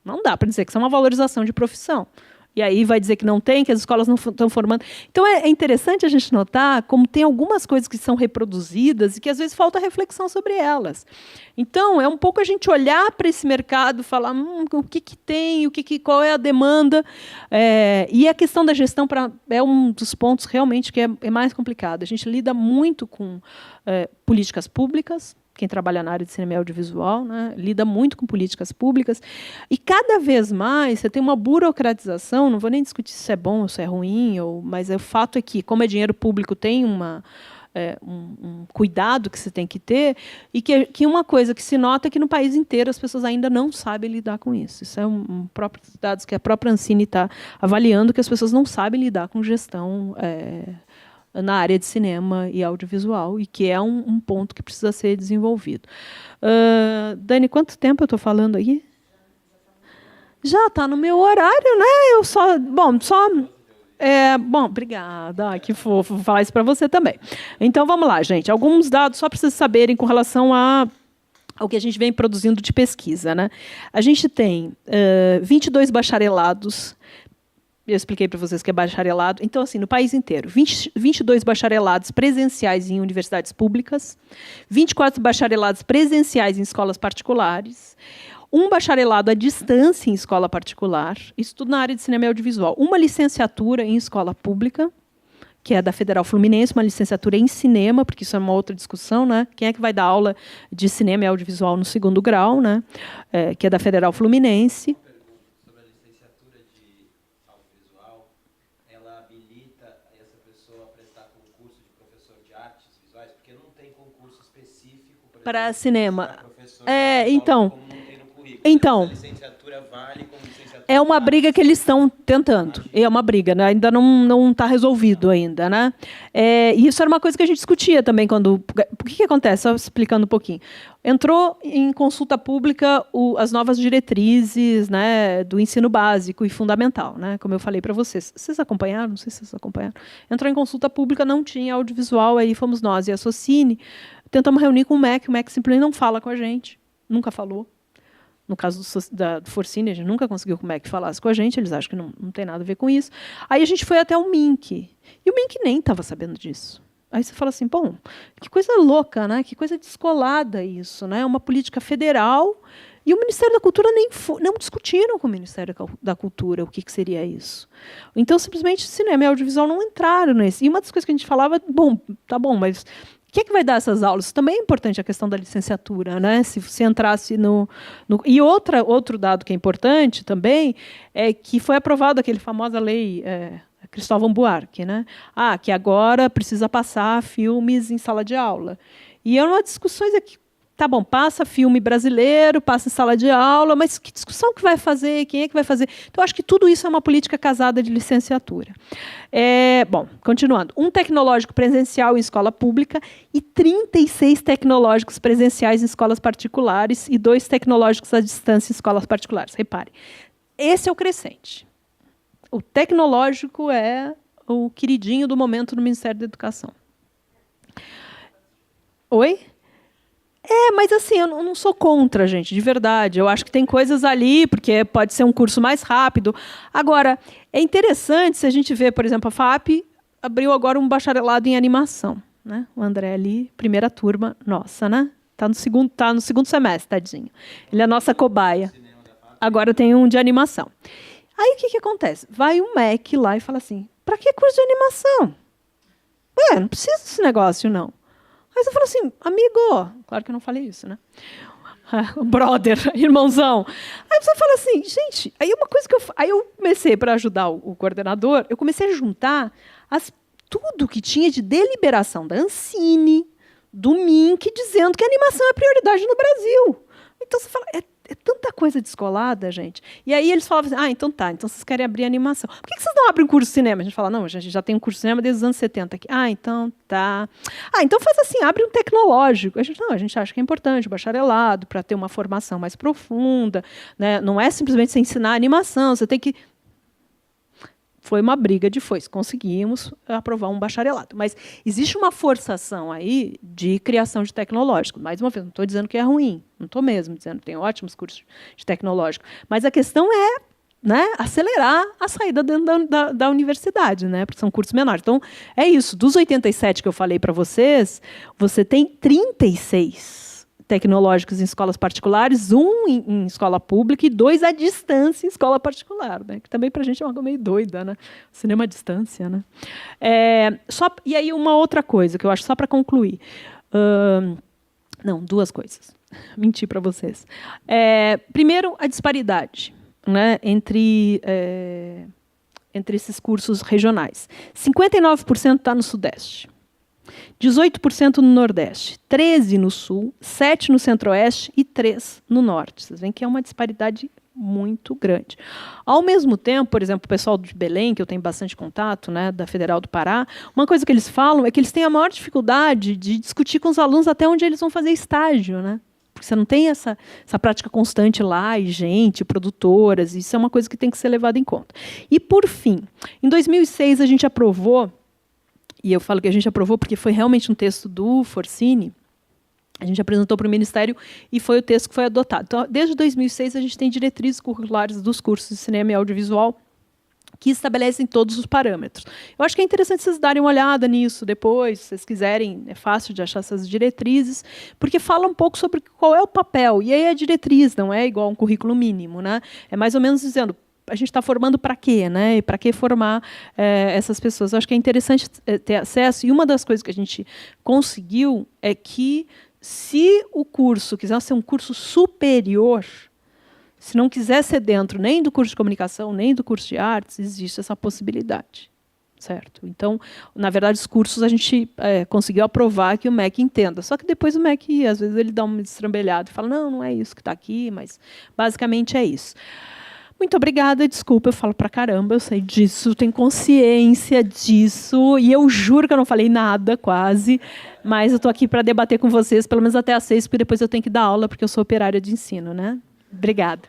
Não dá para dizer que isso é uma valorização de profissão. E aí vai dizer que não tem, que as escolas não estão formando. Então, é interessante a gente notar como tem algumas coisas que são reproduzidas e que, às vezes, falta reflexão sobre elas. Então, é um pouco a gente olhar para esse mercado e falar o que tem, qual é a demanda. E a questão da gestão é um dos pontos, realmente, que é mais complicado. A gente lida muito com políticas públicas, quem trabalha na área de cinema e audiovisual, né, lida muito com políticas públicas, e cada vez mais você tem uma burocratização, não vou nem discutir se isso é bom ou se é ruim, mas o fato é que, como é dinheiro público, tem um cuidado que você tem que ter, e que uma coisa que se nota é que no país inteiro as pessoas ainda não sabem lidar com isso. Isso é um próprio dados que a própria Ancine está avaliando, que as pessoas não sabem lidar com gestão na área de cinema e audiovisual, e que é um ponto que precisa ser desenvolvido. Dani, quanto tempo eu estou falando aí? Já está no meu horário, né? Bom, obrigada. Que fofo, vou falar isso para você também. Então, vamos lá, gente. Alguns dados só para vocês saberem com relação ao que a gente vem produzindo de pesquisa, né? A gente tem 22 bacharelados. Eu expliquei para vocês que é bacharelado. Então, assim, no país inteiro, 22 bacharelados presenciais em universidades públicas, 24 bacharelados presenciais em escolas particulares, 1 bacharelado à distância em escola particular, isso tudo na área de cinema e audiovisual, 1 licenciatura em escola pública, que é da Federal Fluminense, uma licenciatura em cinema, porque isso é uma outra discussão, né? Quem é que vai dar aula de cinema e audiovisual no 2º grau, né? Que é da Federal Fluminense. Para cinema. Então, é uma briga que eles estão tentando. É uma briga, né? Ainda não está resolvido ainda, né? E isso era uma coisa que a gente discutia também quando. O que acontece? Só explicando um pouquinho. Entrou em consulta pública as novas diretrizes, né, do ensino básico e fundamental, né? Como eu falei para vocês. Vocês acompanharam? Não sei se vocês acompanharam. Entrou em consulta pública, não tinha audiovisual, aí fomos nós e a Socine. Tentamos reunir com o MEC simplesmente não fala com a gente, nunca falou. No caso do Forcine, a gente nunca conseguiu que o MEC falasse com a gente, eles acham que não tem nada a ver com isso. Aí a gente foi até o MINC, e o MINC nem estava sabendo disso. Aí você fala assim, bom, que coisa louca, né? Que coisa descolada isso, né? Uma política federal E o Ministério da Cultura não discutiram com o Ministério da Cultura o que seria isso. Então, simplesmente, cinema e audiovisual não entraram nesse. E uma das coisas que a gente falava, bom, tá bom, mas o que vai dar essas aulas? Também é importante a questão da licenciatura, né? Se você entrasse E outro dado que é importante também é que foi aprovado aquele famosa lei Cristóvão Buarque, né? Que agora precisa passar filmes em sala de aula. E é uma discussão aqui. Tá bom, passa filme brasileiro, passa em sala de aula, mas que discussão que vai fazer? Quem é que vai fazer? Então, eu acho que tudo isso é uma política casada de licenciatura. Bom, continuando. 1 tecnológico presencial em escola pública e 36 tecnológicos presenciais em escolas particulares e 2 tecnológicos à distância em escolas particulares. Reparem, esse é o crescente. O tecnológico é o queridinho do momento no Ministério da Educação. Oi? Mas assim, eu não sou contra, gente, de verdade. Eu acho que tem coisas ali, porque pode ser um curso mais rápido. Agora, é interessante se a gente vê, por exemplo, a FAP abriu agora um bacharelado em animação. Né? O André ali, primeira turma, nossa, né? Tá no segundo semestre, tadinho. Ele é a nossa cobaia. Agora tem um de animação. Aí, o que acontece? Vai um MEC lá e fala assim, para que curso de animação? Não precisa desse negócio, não. Aí você fala assim, amigo, claro que eu não falei isso, né? Brother, irmãozão. Aí você fala assim, gente, aí uma coisa que aí eu comecei, para ajudar o coordenador, eu comecei a juntar tudo que tinha de deliberação da Ancine, do MINC, dizendo que a animação é prioridade no Brasil. Então você fala, é tanta coisa descolada, gente. E aí eles falavam assim, então tá, então vocês querem abrir animação. Por que vocês não abrem um curso de cinema? A gente fala, não, a gente já tem um curso de cinema desde os anos 70 aqui. Então tá. Então faz assim, abre um tecnológico. A gente acha que é importante, o bacharelado, para ter uma formação mais profunda. Né? Não é simplesmente você ensinar animação, você tem que... Foi uma briga de foice. Conseguimos aprovar um bacharelado. Mas existe uma forçação aí de criação de tecnológico. Mais uma vez, não estou dizendo que é ruim. Não estou mesmo dizendo que tem ótimos cursos de tecnológico. Mas a questão é, né, acelerar a saída dentro da universidade, né, porque são cursos menores. Então, é isso. Dos 87 que eu falei para vocês, você tem 36 tecnológicos em escolas particulares, 1 em escola pública e 2 à distância em escola particular, né? Que também para a gente é uma coisa meio doida, né? Cinema à distância, né? E aí uma outra coisa que eu acho só para concluir, não, 2 coisas. Menti para vocês. Primeiro, a disparidade, né? Entre esses cursos regionais. 59% está no Sudeste. 18% no Nordeste, 13% no Sul, 7% no Centro-Oeste e 3% no Norte. Vocês veem que é uma disparidade muito grande. Ao mesmo tempo, por exemplo, o pessoal de Belém, que eu tenho bastante contato, né, da Federal do Pará, uma coisa que eles falam é que eles têm a maior dificuldade de discutir com os alunos até onde eles vão fazer estágio, né? Porque você não tem essa prática constante lá, e gente, produtoras, isso é uma coisa que tem que ser levada em conta. E, por fim, em 2006, a gente aprovou, e eu falo que a gente aprovou porque foi realmente um texto do Forcini, a gente apresentou para o Ministério e foi o texto que foi adotado. Então, desde 2006, a gente tem diretrizes curriculares dos cursos de cinema e audiovisual que estabelecem todos os parâmetros. Eu acho que é interessante vocês darem uma olhada nisso depois, se vocês quiserem, é fácil de achar essas diretrizes, porque fala um pouco sobre qual é o papel. E aí a diretriz não é igual a um currículo mínimo, né? É mais ou menos dizendo, a gente está formando para quê, né? E para que formar essas pessoas? Eu acho que é interessante ter acesso. E uma das coisas que a gente conseguiu é que, se o curso quiser ser um curso superior, se não quiser ser dentro nem do curso de comunicação, nem do curso de artes, existe essa possibilidade. Certo? Então, na verdade, os cursos a gente conseguiu aprovar que o MEC entenda. Só que depois o MEC, às vezes, ele dá um destrambelhado e fala, não é isso que está aqui, mas basicamente é isso. Muito obrigada, desculpa, eu falo pra caramba, eu sei disso, tenho consciência disso, e eu juro que eu não falei nada, quase, mas eu estou aqui para debater com vocês, pelo menos até às 6, porque depois eu tenho que dar aula, porque eu sou operária de ensino, né? Obrigada.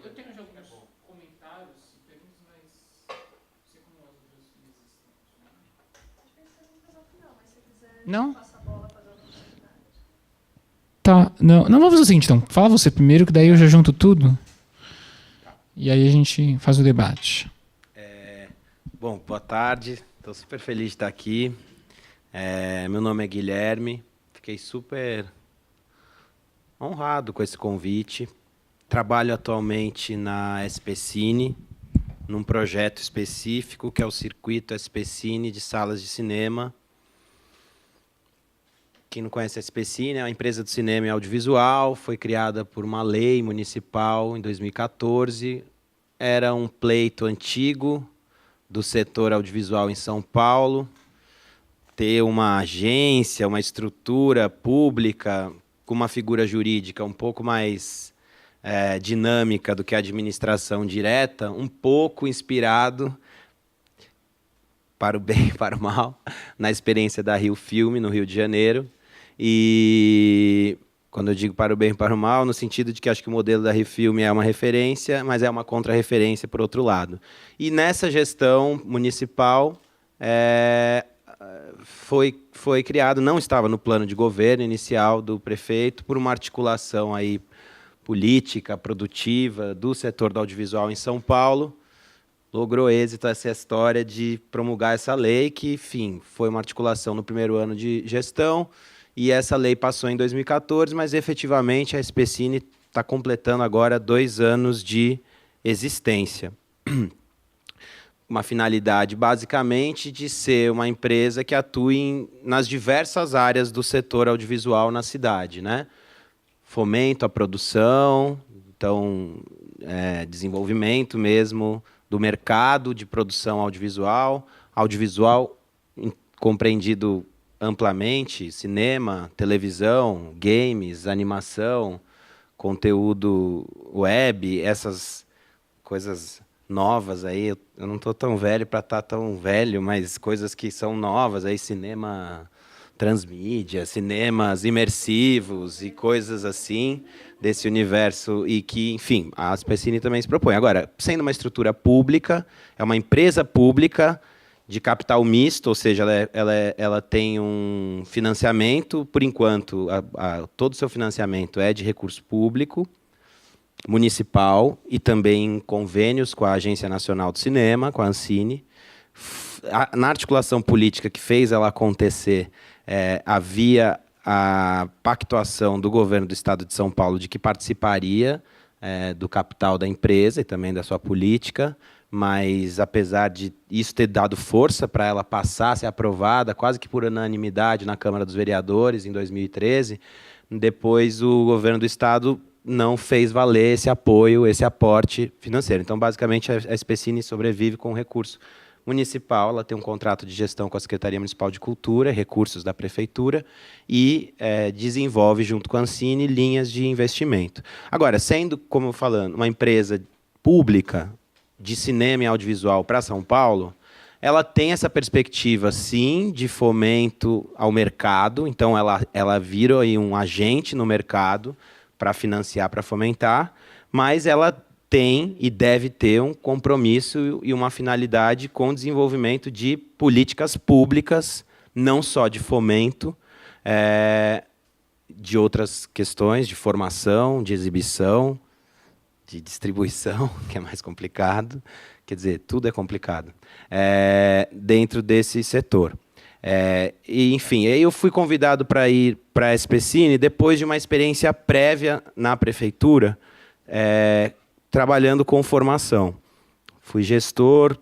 Eu tenho já alguns comentários e perguntas, mas não sei como as outras vezes. Não? Tá, não vamos fazer o seguinte, então. Fala você primeiro, que daí eu já junto tudo. E aí a gente faz o debate. Bom, boa tarde. Estou super feliz de estar aqui. Meu nome é Guilherme. Fiquei super honrado com esse convite. Trabalho atualmente na SPCine, num projeto específico, que é o Circuito SPCine de Salas de Cinema. Quem não conhece a SPCine é uma empresa de cinema e audiovisual, foi criada por uma lei municipal em 2014. Era um pleito antigo do setor audiovisual em São Paulo, ter uma agência, uma estrutura pública com uma figura jurídica um pouco mais dinâmica do que a administração direta, um pouco inspirado, para o bem e para o mal, na experiência da Rio Filme, no Rio de Janeiro. E quando eu digo para o bem e para o mal, no sentido de que acho que o modelo da Rio Filme é uma referência, mas é uma contra-referência por outro lado. E nessa gestão municipal foi criado, não estava no plano de governo inicial do prefeito, por uma articulação aí política, produtiva, do setor do audiovisual em São Paulo, logrou êxito essa história de promulgar essa lei, que, enfim, foi uma articulação no primeiro ano de gestão, e essa lei passou em 2014, mas, efetivamente, a SPCine está completando agora 2 anos de existência. Uma finalidade, basicamente, de ser uma empresa que atue nas diversas áreas do setor audiovisual na cidade, né? Fomento à produção, então, desenvolvimento mesmo do mercado de produção audiovisual, compreendido amplamente, cinema, televisão, games, animação, conteúdo web, essas coisas novas aí. Eu não estou tão velho para estar tão velho, mas coisas que são novas aí, cinema transmídia, cinemas imersivos e coisas assim desse universo, e que, enfim, a SPCine também se propõe. Agora, sendo uma estrutura pública, é uma empresa pública de capital misto, ou seja, ela tem um financiamento, por enquanto, todo o seu financiamento é de recurso público, municipal, e também convênios com a Agência Nacional do Cinema, com a Ancine. Na articulação política que fez ela acontecer, havia a pactuação do governo do Estado de São Paulo de que participaria do capital da empresa e também da sua política, mas, apesar de isso ter dado força para ela passar, ser aprovada, quase que por unanimidade na Câmara dos Vereadores, em 2013, depois o governo do Estado não fez valer esse apoio, esse aporte financeiro. Então, basicamente, a SPCine sobrevive com recurso municipal, ela tem um contrato de gestão com a Secretaria Municipal de Cultura, recursos da Prefeitura, e desenvolve, junto com a Ancine, linhas de investimento. Agora, sendo, como eu falando, uma empresa pública de cinema e audiovisual para São Paulo, ela tem essa perspectiva, sim, de fomento ao mercado. Então, ela vira aí um agente no mercado para financiar, para fomentar, mas ela tem e deve ter um compromisso e uma finalidade com o desenvolvimento de políticas públicas, não só de fomento, de outras questões, de formação, de exibição, de distribuição, que é mais complicado, quer dizer, tudo é complicado, dentro desse setor. E, enfim, aí eu fui convidado para ir para a SPCine depois de uma experiência prévia na prefeitura, trabalhando com formação. Fui gestor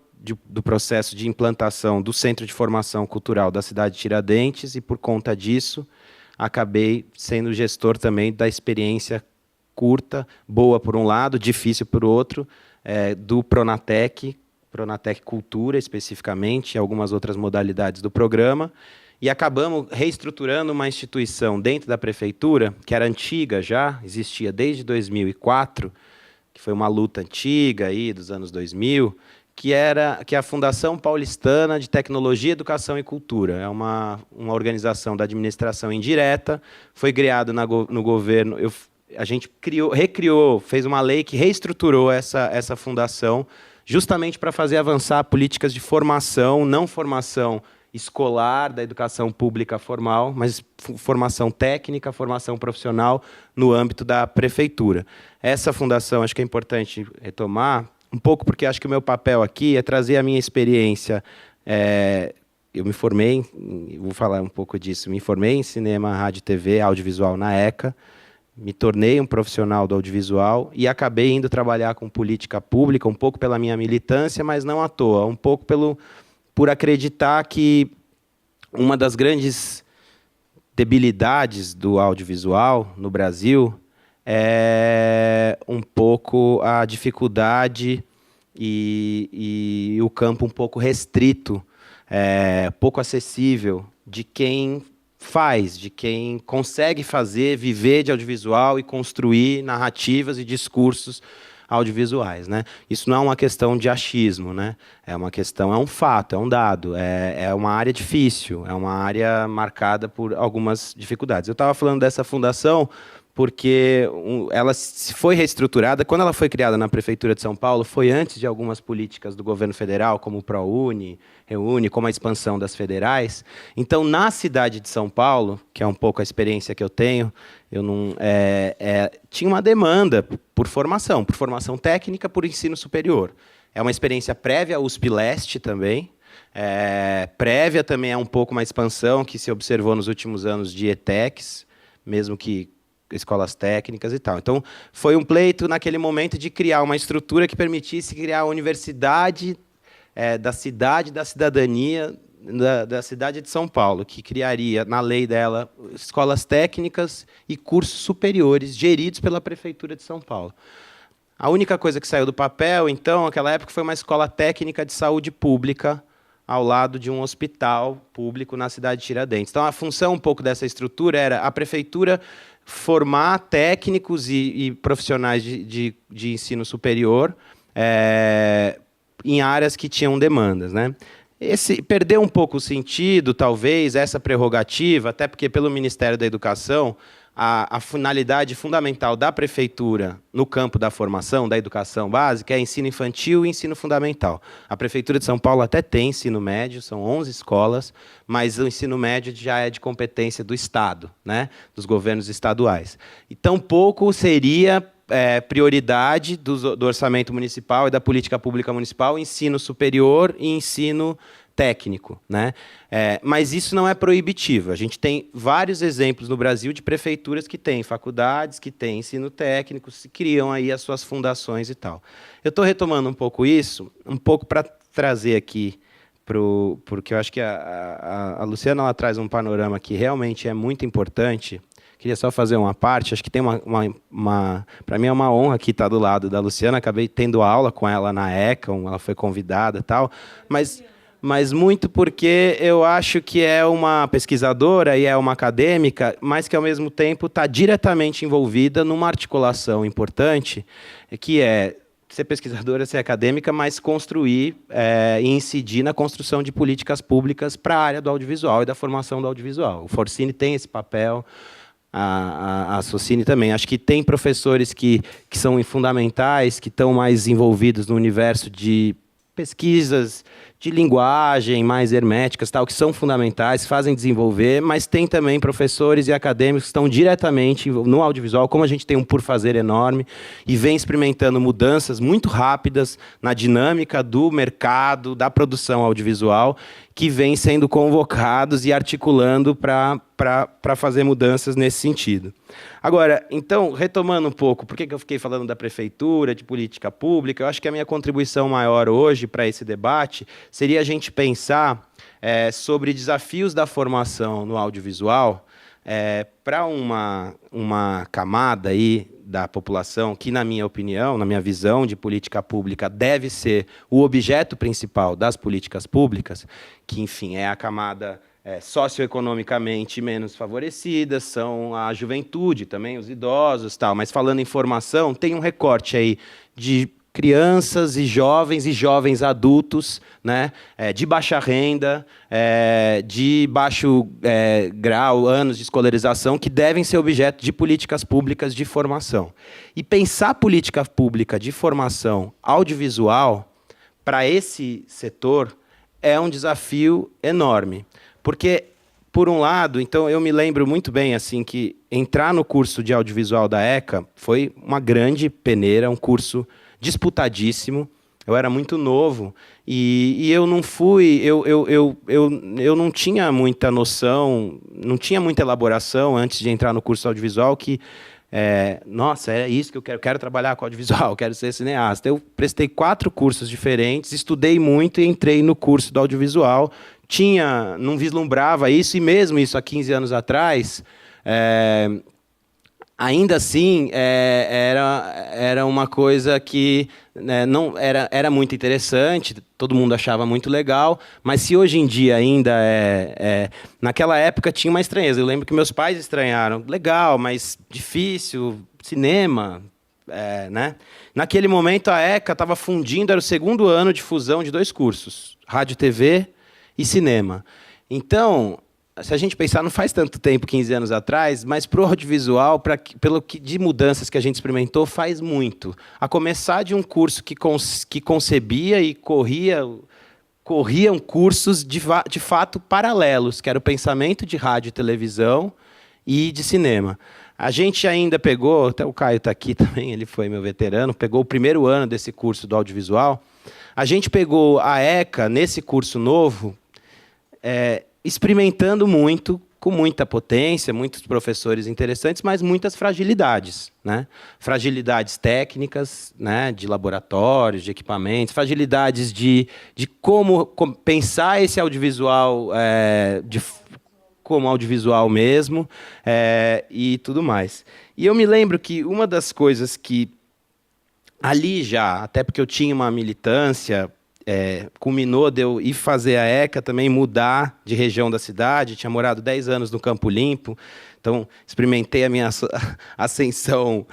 do processo de implantação do Centro de Formação Cultural da cidade de Tiradentes e, por conta disso, acabei sendo gestor também da experiência curta, boa por um lado, difícil por outro, do Pronatec Cultura, especificamente, e algumas outras modalidades do programa, e acabamos reestruturando uma instituição dentro da prefeitura, que era antiga já, existia desde 2004, que foi uma luta antiga aí, dos anos 2000, que é a Fundação Paulistana de Tecnologia, Educação e Cultura. É uma organização da administração indireta, foi criada no governo. A gente recriou, fez uma lei que reestruturou essa fundação, justamente para fazer avançar políticas de formação, não formação escolar, da educação pública formal, mas formação técnica, formação profissional no âmbito da prefeitura. Essa fundação, acho que é importante retomar, um pouco porque acho que o meu papel aqui é trazer a minha experiência. Eu me formei, vou falar um pouco disso, me formei em cinema, rádio, TV, audiovisual na ECA, me tornei um profissional do audiovisual e acabei indo trabalhar com política pública, um pouco pela minha militância, mas não à toa, um pouco por acreditar que uma das grandes debilidades do audiovisual no Brasil é um pouco a dificuldade e o campo um pouco restrito, pouco acessível de quem faz, de quem consegue fazer, viver de audiovisual e construir narrativas e discursos audiovisuais, né? Isso não é uma questão de achismo, né? É um fato, é um dado, é uma área difícil, é uma área marcada por algumas dificuldades. Eu estava falando dessa fundação porque ela foi reestruturada, quando ela foi criada na Prefeitura de São Paulo, foi antes de algumas políticas do governo federal, como o ProUni, Reúne, como a expansão das federais. Então, na cidade de São Paulo, que é um pouco a experiência que eu tenho, tinha uma demanda por formação técnica, por ensino superior. É uma experiência prévia à USP Leste também, prévia também a um pouco uma expansão que se observou nos últimos anos de ETECs, mesmo que escolas técnicas e tal. Então, foi um pleito naquele momento de criar uma estrutura que permitisse criar a universidade da cidade, da cidadania, da cidade de São Paulo, que criaria, na lei dela, escolas técnicas e cursos superiores geridos pela Prefeitura de São Paulo. A única coisa que saiu do papel, então, naquela época, foi uma escola técnica de saúde pública ao lado de um hospital público na cidade de Tiradentes. Então, a função um pouco dessa estrutura era a Prefeitura formar técnicos e profissionais de ensino superior em áreas que tinham demandas, né? Perdeu um pouco o sentido, talvez, essa prerrogativa, até porque, pelo Ministério da Educação, a finalidade fundamental da Prefeitura no campo da formação, da educação básica, é ensino infantil e ensino fundamental. A Prefeitura de São Paulo até tem ensino médio, são 11 escolas, mas o ensino médio já é de competência do Estado, né, dos governos estaduais. E tampouco seria prioridade do orçamento municipal e da política pública municipal ensino superior e ensino técnico, né? Mas isso não é proibitivo. A gente tem vários exemplos no Brasil de prefeituras que têm faculdades, que têm ensino técnico, se criam aí as suas fundações e tal. Eu estou retomando um pouco isso, um pouco para trazer aqui, porque eu acho que a Luciana ela traz um panorama que realmente é muito importante. Queria só fazer uma parte, acho que tem para mim é uma honra aqui estar do lado da Luciana, acabei tendo aula com ela na ECA, ela foi convidada e tal, mas muito porque eu acho que é uma pesquisadora e é uma acadêmica, mas que, ao mesmo tempo, está diretamente envolvida numa articulação importante, que é ser pesquisadora, ser acadêmica, mas construir e incidir na construção de políticas públicas para a área do audiovisual e da formação do audiovisual. O Forcini tem esse papel, a Socini também. Acho que tem professores que são fundamentais, que estão mais envolvidos no universo de pesquisas de linguagem mais herméticas, tal, que são fundamentais, fazem desenvolver, mas tem também professores e acadêmicos que estão diretamente no audiovisual, como a gente tem um por fazer enorme, e vem experimentando mudanças muito rápidas na dinâmica do mercado, da produção audiovisual, que vem sendo convocados e articulando para fazer mudanças nesse sentido. Agora, então, retomando um pouco, por que eu fiquei falando da prefeitura, de política pública, eu acho que a minha contribuição maior hoje para esse debate seria a gente pensar sobre desafios da formação no audiovisual para uma camada aí da população que, na minha opinião, na minha visão de política pública, deve ser o objeto principal das políticas públicas, que, enfim, é a camada socioeconomicamente menos favorecidas, são a juventude, também os idosos, tal. Mas, falando em formação, tem um recorte aí de crianças e jovens adultos, né, de baixa renda, de baixo grau, anos de escolarização, que devem ser objeto de políticas públicas de formação. E pensar política pública de formação audiovisual para esse setor é um desafio enorme. Porque, por um lado, então eu me lembro muito bem assim que entrar no curso de audiovisual da ECA foi uma grande peneira, um curso disputadíssimo. Eu era muito novo e eu não fui, eu não tinha muita noção, não tinha muita elaboração antes de entrar no curso audiovisual que, nossa, é isso que eu quero trabalhar com audiovisual, quero ser cineasta. Eu prestei 4 cursos diferentes, estudei muito e entrei no curso do audiovisual. Não vislumbrava isso, e mesmo isso há 15 anos atrás, ainda assim, era uma coisa que, né, não era muito interessante, todo mundo achava muito legal, mas se hoje em dia ainda naquela época tinha uma estranheza. Eu lembro que meus pais estranharam, legal, mas difícil, cinema, né? Naquele momento a ECA estava fundindo, era o 2º ano de fusão de 2 cursos, rádio, TV e cinema. Então, se a gente pensar, não faz tanto tempo, 15 anos atrás, mas para o audiovisual, pelo que de mudanças que a gente experimentou, faz muito. A começar de um curso que concebia e corriam cursos de fato paralelos, que era o pensamento de rádio e televisão e de cinema. A gente ainda pegou, até o Caio está aqui também, ele foi meu veterano, pegou o 1º ano desse curso do audiovisual. A gente pegou a ECA, nesse curso novo, experimentando muito, com muita potência, muitos professores interessantes, mas muitas fragilidades, né? Fragilidades técnicas, né? De laboratórios, de equipamentos, fragilidades de como pensar esse audiovisual como audiovisual mesmo, e tudo mais. E eu me lembro que uma das coisas que ali já, até porque eu tinha uma militância, culminou de eu ir fazer a ECA, também mudar de região da cidade. Tinha morado 10 anos no Campo Limpo, então experimentei a minha ascensão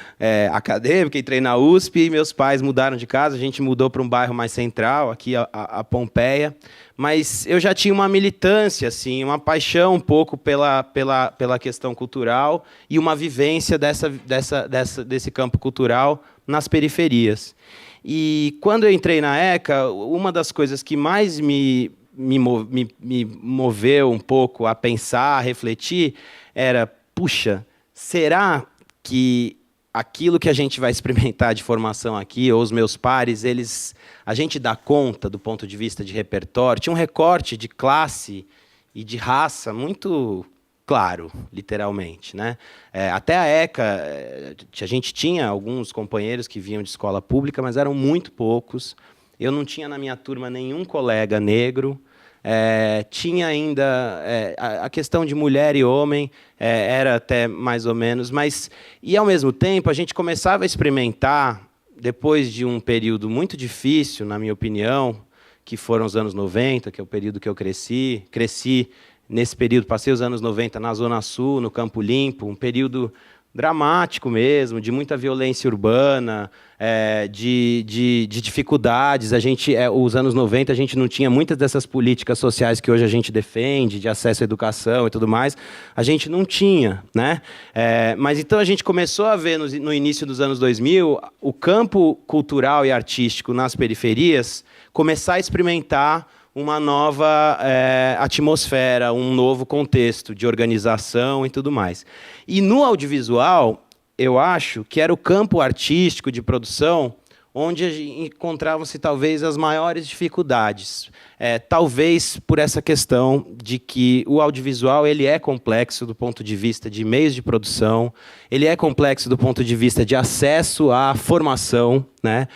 acadêmica, entrei na USP, e meus pais mudaram de casa, a gente mudou para um bairro mais central, aqui a Pompeia, mas eu já tinha uma militância, assim, uma paixão um pouco pela questão cultural e uma vivência desse campo cultural nas periferias. E quando eu entrei na ECA, uma das coisas que mais me moveu um pouco a pensar, a refletir, era, puxa, será que aquilo que a gente vai experimentar de formação aqui, ou os meus pares, a gente dá conta do ponto de vista de repertório? Tinha um recorte de classe e de raça muito claro, literalmente, né? Até a ECA, a gente tinha alguns companheiros que vinham de escola pública, mas eram muito poucos. Eu não tinha na minha turma nenhum colega negro. Tinha ainda a questão de mulher e homem, era até mais ou menos, mas, e ao mesmo tempo, a gente começava a experimentar, depois de um período muito difícil, na minha opinião, que foram os anos 90, que é o período que eu cresci nesse período, passei os anos 90 na Zona Sul, no Campo Limpo, um período dramático mesmo, de muita violência urbana, de dificuldades. Os anos 90, a gente não tinha muitas dessas políticas sociais que hoje a gente defende, de acesso à educação e tudo mais, a gente não tinha, né? Mas então a gente começou a ver, no início dos anos 2000, o campo cultural e artístico nas periferias começar a experimentar uma nova atmosfera, um novo contexto de organização e tudo mais. E no audiovisual, eu acho que era o campo artístico de produção onde encontravam-se talvez as maiores dificuldades. Talvez por essa questão de que o audiovisual ele é complexo do ponto de vista de meios de produção, ele é complexo do ponto de vista de acesso à formação, né?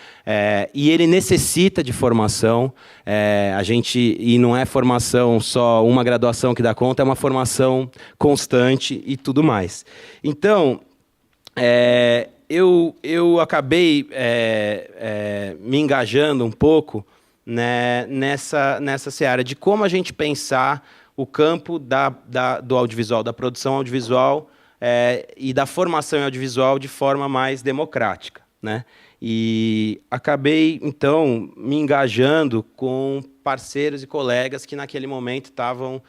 E ele necessita de formação. E não é formação só uma graduação que dá conta, é uma formação constante e tudo mais. Então, eu acabei me engajando um pouco, né, nessa seara de como a gente pensar o campo do audiovisual, da produção audiovisual e da formação audiovisual de forma mais democrática, né? E acabei, então, me engajando com parceiros e colegas que, naquele momento, estavam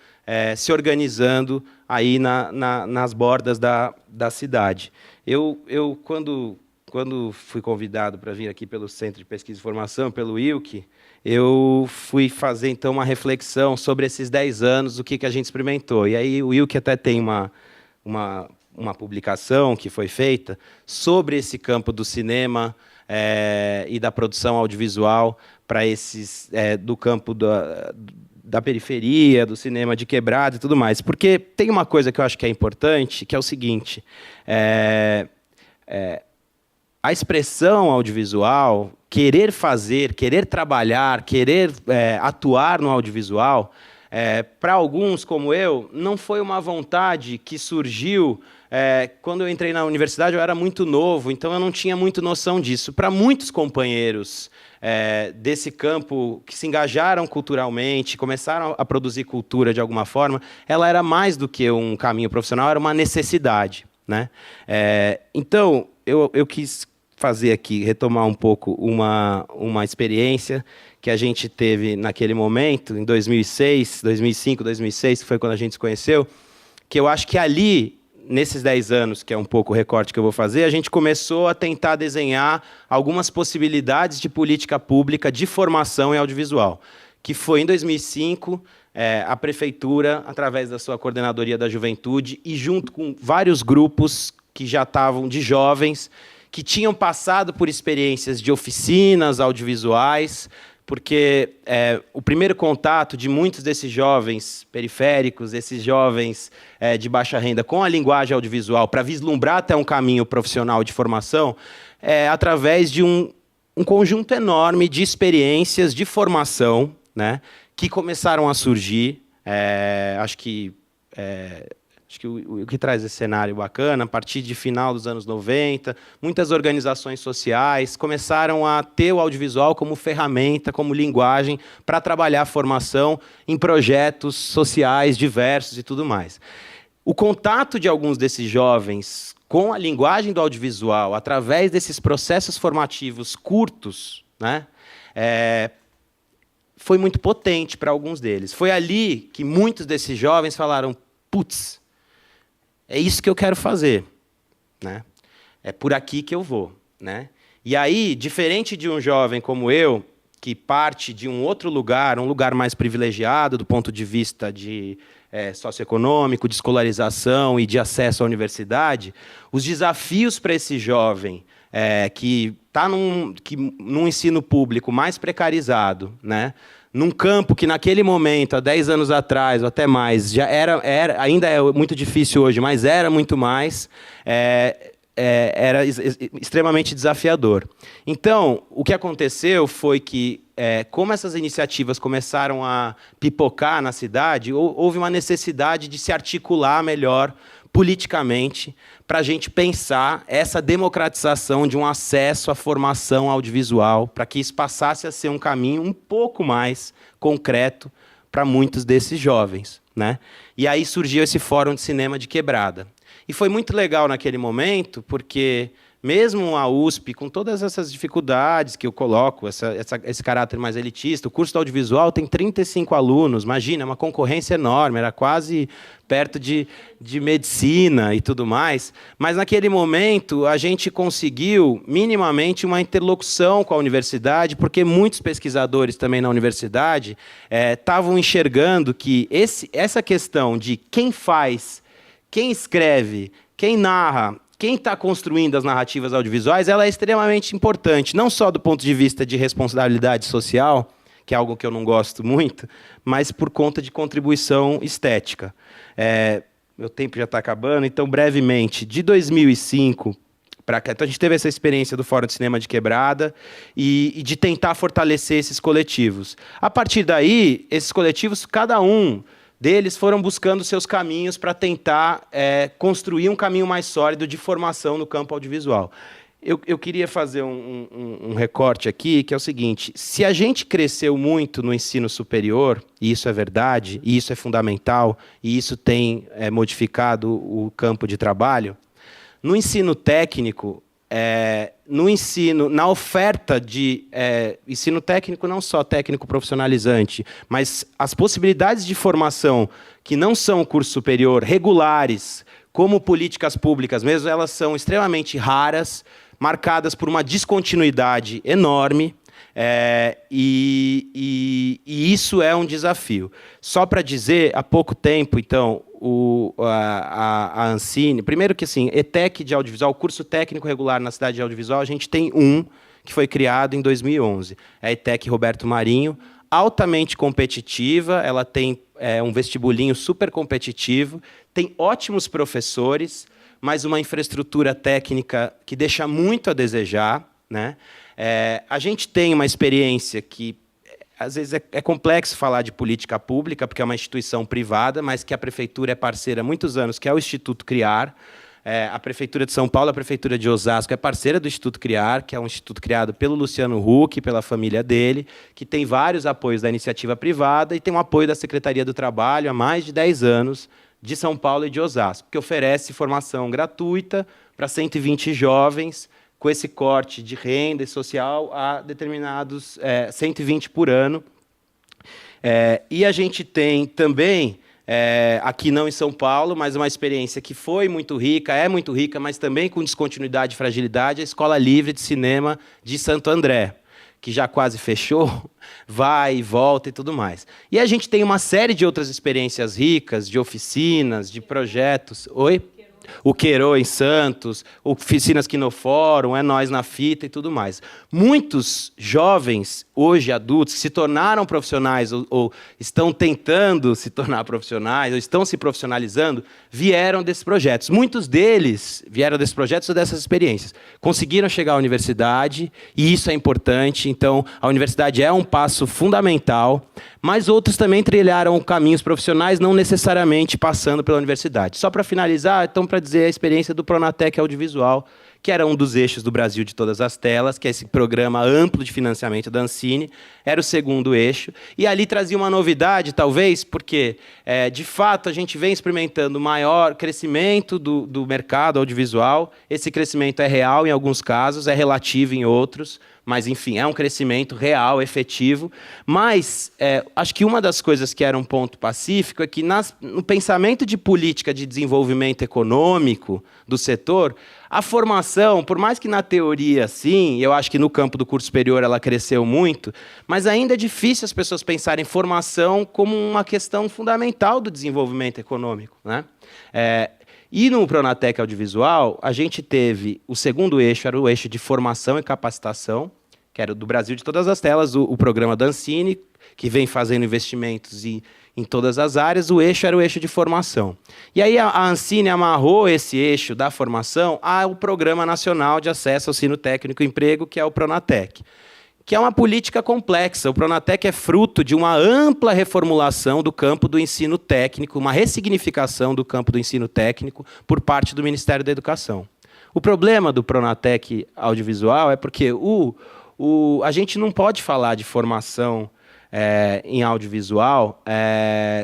se organizando aí nas bordas da cidade. Eu quando fui convidado para vir aqui pelo Centro de Pesquisa e Formação, pelo ILC, eu fui fazer, então, uma reflexão sobre esses 10 anos, o que a gente experimentou. E aí o ILC até tem uma publicação que foi feita sobre esse campo do cinema e da produção audiovisual para esses do campo da periferia, do cinema de quebrada e tudo mais. Porque tem uma coisa que eu acho que é importante, que é o seguinte, a expressão audiovisual, querer fazer, querer trabalhar, querer atuar no audiovisual, para alguns, como eu, não foi uma vontade que surgiu quando eu entrei na universidade. Eu era muito novo, então eu não tinha muito noção disso. Para muitos companheiros desse campo que se engajaram culturalmente, começaram a produzir cultura de alguma forma, ela era mais do que um caminho profissional, era uma necessidade, né? Então, eu quis fazer aqui, retomar um pouco uma experiência que a gente teve naquele momento, em 2006, 2005, 2006, que foi quando a gente se conheceu, que eu acho que ali, nesses 10 anos, que é um pouco o recorte que eu vou fazer, a gente começou a tentar desenhar algumas possibilidades de política pública de formação em audiovisual, que foi, em 2005, a Prefeitura, através da sua Coordenadoria da Juventude, e junto com vários grupos que já estavam de jovens, que tinham passado por experiências de oficinas audiovisuais, porque o primeiro contato de muitos desses jovens periféricos, esses jovens de baixa renda com a linguagem audiovisual, para vislumbrar até um caminho profissional de formação, através de um conjunto enorme de experiências de formação, né, que começaram a surgir. Acho que o que traz esse cenário bacana, a partir de final dos anos 90, muitas organizações sociais começaram a ter o audiovisual como ferramenta, como linguagem, para trabalhar a formação em projetos sociais diversos e tudo mais. O contato de alguns desses jovens com a linguagem do audiovisual, através desses processos formativos curtos, né, foi muito potente para alguns deles. Foi ali que muitos desses jovens falaram: putz, é isso que eu quero fazer, né? É por aqui que eu vou, né? E aí, diferente de um jovem como eu, que parte de um outro lugar, um lugar mais privilegiado do ponto de vista de socioeconômico, de escolarização e de acesso à universidade, os desafios para esse jovem que está num ensino público mais precarizado, né? Num campo que, naquele momento, há 10 anos atrás, ou até mais, já ainda é muito difícil hoje, mas era muito mais, era extremamente desafiador. Então, o que aconteceu foi que, como essas iniciativas começaram a pipocar na cidade, houve uma necessidade de se articular melhor politicamente para a gente pensar essa democratização de um acesso à formação audiovisual, para que isso passasse a ser um caminho um pouco mais concreto para muitos desses jovens, né? E aí surgiu esse Fórum de Cinema de Quebrada. E foi muito legal naquele momento, porque mesmo a USP, com todas essas dificuldades que eu coloco, esse caráter mais elitista, o curso de audiovisual tem 35 alunos, imagina, é uma concorrência enorme, era quase perto de medicina e tudo mais, mas naquele momento a gente conseguiu minimamente uma interlocução com a universidade, porque muitos pesquisadores também na universidade estavam enxergando que essa questão de quem faz, quem escreve, quem narra, quem está construindo as narrativas audiovisuais, ela é extremamente importante, não só do ponto de vista de responsabilidade social, que é algo que eu não gosto muito, mas por conta de contribuição estética. Meu tempo já está acabando, então, brevemente, de 2005 para cá, então a gente teve essa experiência do Fórum de Cinema de Quebrada e de tentar fortalecer esses coletivos. A partir daí, esses coletivos, cada um deles foram buscando seus caminhos para tentar construir um caminho mais sólido de formação no campo audiovisual. Eu queria fazer um recorte aqui, que é o seguinte: se a gente cresceu muito no ensino superior, e isso é verdade, e isso é fundamental, e isso tem modificado o campo de trabalho, no ensino técnico, na oferta de ensino técnico, não só técnico profissionalizante, mas as possibilidades de formação que não são curso superior, regulares, como políticas públicas mesmo, elas são extremamente raras, marcadas por uma descontinuidade enorme, e isso é um desafio. Só para dizer, há pouco tempo, então, a Ancine, primeiro que assim, ETEC de audiovisual, curso técnico regular na cidade de audiovisual, a gente tem um, que foi criado em 2011. É a ETEC Roberto Marinho, altamente competitiva, ela tem um vestibulinho super competitivo, tem ótimos professores, mas uma infraestrutura técnica que deixa muito a desejar, né? A gente tem uma experiência que, às vezes, é complexo falar de política pública, porque é uma instituição privada, mas que a prefeitura é parceira há muitos anos, que é o Instituto Criar. A Prefeitura de São Paulo, a Prefeitura de Osasco é parceira do Instituto Criar, que é um instituto criado pelo Luciano Huck, pela família dele, que tem vários apoios da iniciativa privada e tem um apoio da Secretaria do Trabalho há mais de 10 anos, de São Paulo e de Osasco, que oferece formação gratuita para 120 jovens, com esse corte de renda e social a determinados 120 por ano. E a gente tem também, aqui não em São Paulo, mas uma experiência que foi muito rica, é muito rica, mas também com descontinuidade e fragilidade, a Escola Livre de Cinema de Santo André, que já quase fechou, vai e volta e tudo mais. E a gente tem uma série de outras experiências ricas, de oficinas, de projetos. Oi? O Queiro em Santos, oficinas Quinofórum, É Nós na Fita e tudo mais. Muitos jovens, hoje adultos, que se tornaram profissionais ou estão tentando se tornar profissionais, ou estão se profissionalizando, vieram desses projetos. Muitos deles vieram desses projetos ou dessas experiências. Conseguiram chegar à universidade, e isso é importante. Então, a universidade é um passo fundamental, mas outros também trilharam caminhos profissionais, não necessariamente passando pela universidade. Só para finalizar, então, para dizer a experiência do Pronatec Audiovisual, que era um dos eixos do Brasil de Todas as Telas, que é esse programa amplo de financiamento da Ancine, era o segundo eixo, e ali trazia uma novidade, talvez, porque, de fato, a gente vem experimentando maior crescimento do mercado audiovisual. Esse crescimento é real em alguns casos, é relativo em outros, mas, enfim, é um crescimento real, efetivo. Mas acho que uma das coisas que era um ponto pacífico é que, no pensamento de política de desenvolvimento econômico do setor, a formação, por mais que na teoria, sim, eu acho que no campo do curso superior ela cresceu muito, mas ainda é difícil as pessoas pensarem formação como uma questão fundamental do desenvolvimento econômico, né? E no Pronatec Audiovisual, a gente teve o segundo eixo, era o eixo de formação e capacitação, que era do Brasil de Todas as Telas, o programa da Ancine, que vem fazendo investimentos em todas as áreas. O eixo era o eixo de formação. E aí a Ancine amarrou esse eixo da formação ao Programa Nacional de Acesso ao Ensino Técnico e Emprego, que é o Pronatec, que é uma política complexa. O Pronatec é fruto de uma ampla reformulação do campo do ensino técnico, uma ressignificação do campo do ensino técnico por parte do Ministério da Educação. O problema do Pronatec Audiovisual é porque a gente não pode falar de formação em audiovisual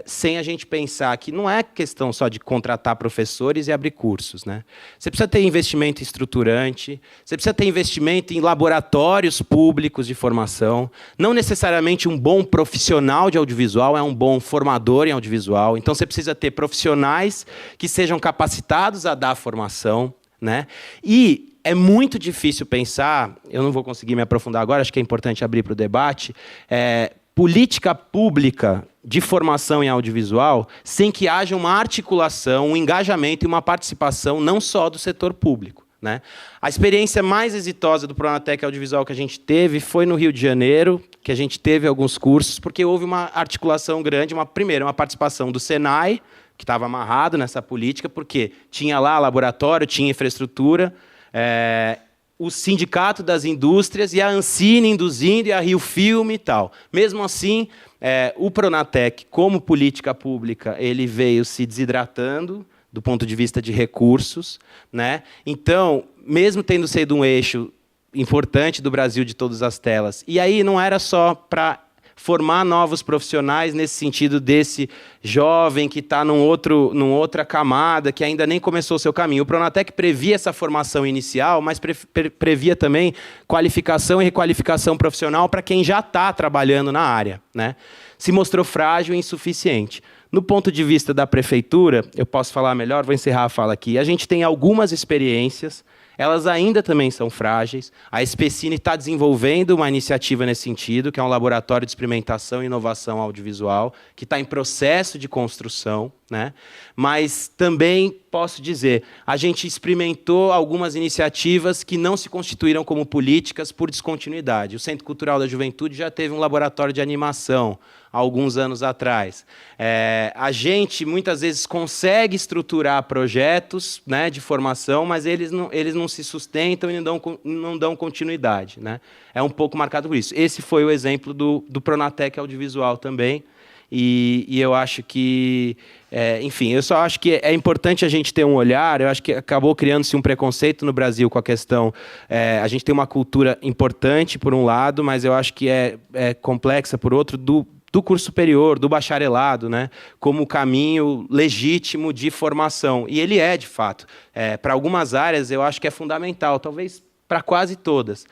sem a gente pensar que não é questão só de contratar professores e abrir cursos, né? Você precisa ter investimento estruturante, você precisa ter investimento em laboratórios públicos de formação. Não necessariamente um bom profissional de audiovisual é um bom formador em audiovisual. Então, você precisa ter profissionais que sejam capacitados a dar formação, né? E é muito difícil pensar, eu não vou conseguir me aprofundar agora, acho que é importante abrir para o debate, política pública de formação em audiovisual sem que haja uma articulação, um engajamento e uma participação não só do setor público, né? A experiência mais exitosa do Pronatec Audiovisual que a gente teve foi no Rio de Janeiro, que a gente teve alguns cursos, porque houve uma articulação grande, uma participação do Senai, que estava amarrado nessa política, porque tinha lá laboratório, tinha infraestrutura, o Sindicato das Indústrias e a Ancine induzindo, e a Rio Filme e tal. Mesmo assim, o Pronatec, como política pública, ele veio se desidratando do ponto de vista de recursos, né? Então, mesmo tendo sido um eixo importante do Brasil de Todas as Telas, e aí não era só para formar novos profissionais nesse sentido desse jovem que está numa outra camada, que ainda nem começou o seu caminho. O Pronatec previa essa formação inicial, mas previa também qualificação e requalificação profissional para quem já está trabalhando na área, né? Se mostrou frágil e insuficiente. No ponto de vista da prefeitura, eu posso falar melhor, vou encerrar a fala aqui. A gente tem algumas experiências, elas ainda também são frágeis. A Especine está desenvolvendo uma iniciativa nesse sentido, que é um laboratório de experimentação e inovação audiovisual, que está em processo de construção, né? Mas também posso dizer, a gente experimentou algumas iniciativas que não se constituíram como políticas por descontinuidade. O Centro Cultural da Juventude já teve um laboratório de animação há alguns anos atrás. A gente, muitas vezes, consegue estruturar projetos, né, de formação, mas eles não se sustentam e não dão continuidade, né? É um pouco marcado por isso. Esse foi o exemplo do Pronatec Audiovisual também. E eu acho que, enfim, eu só acho que é importante a gente ter um olhar. Eu acho que acabou criando-se um preconceito no Brasil com a questão. A gente tem uma cultura importante, por um lado, mas eu acho que é complexa, por outro, do curso superior, do bacharelado, né, como caminho legítimo de formação. E ele é, de fato. Para algumas áreas, eu acho que é fundamental, talvez para quase todas.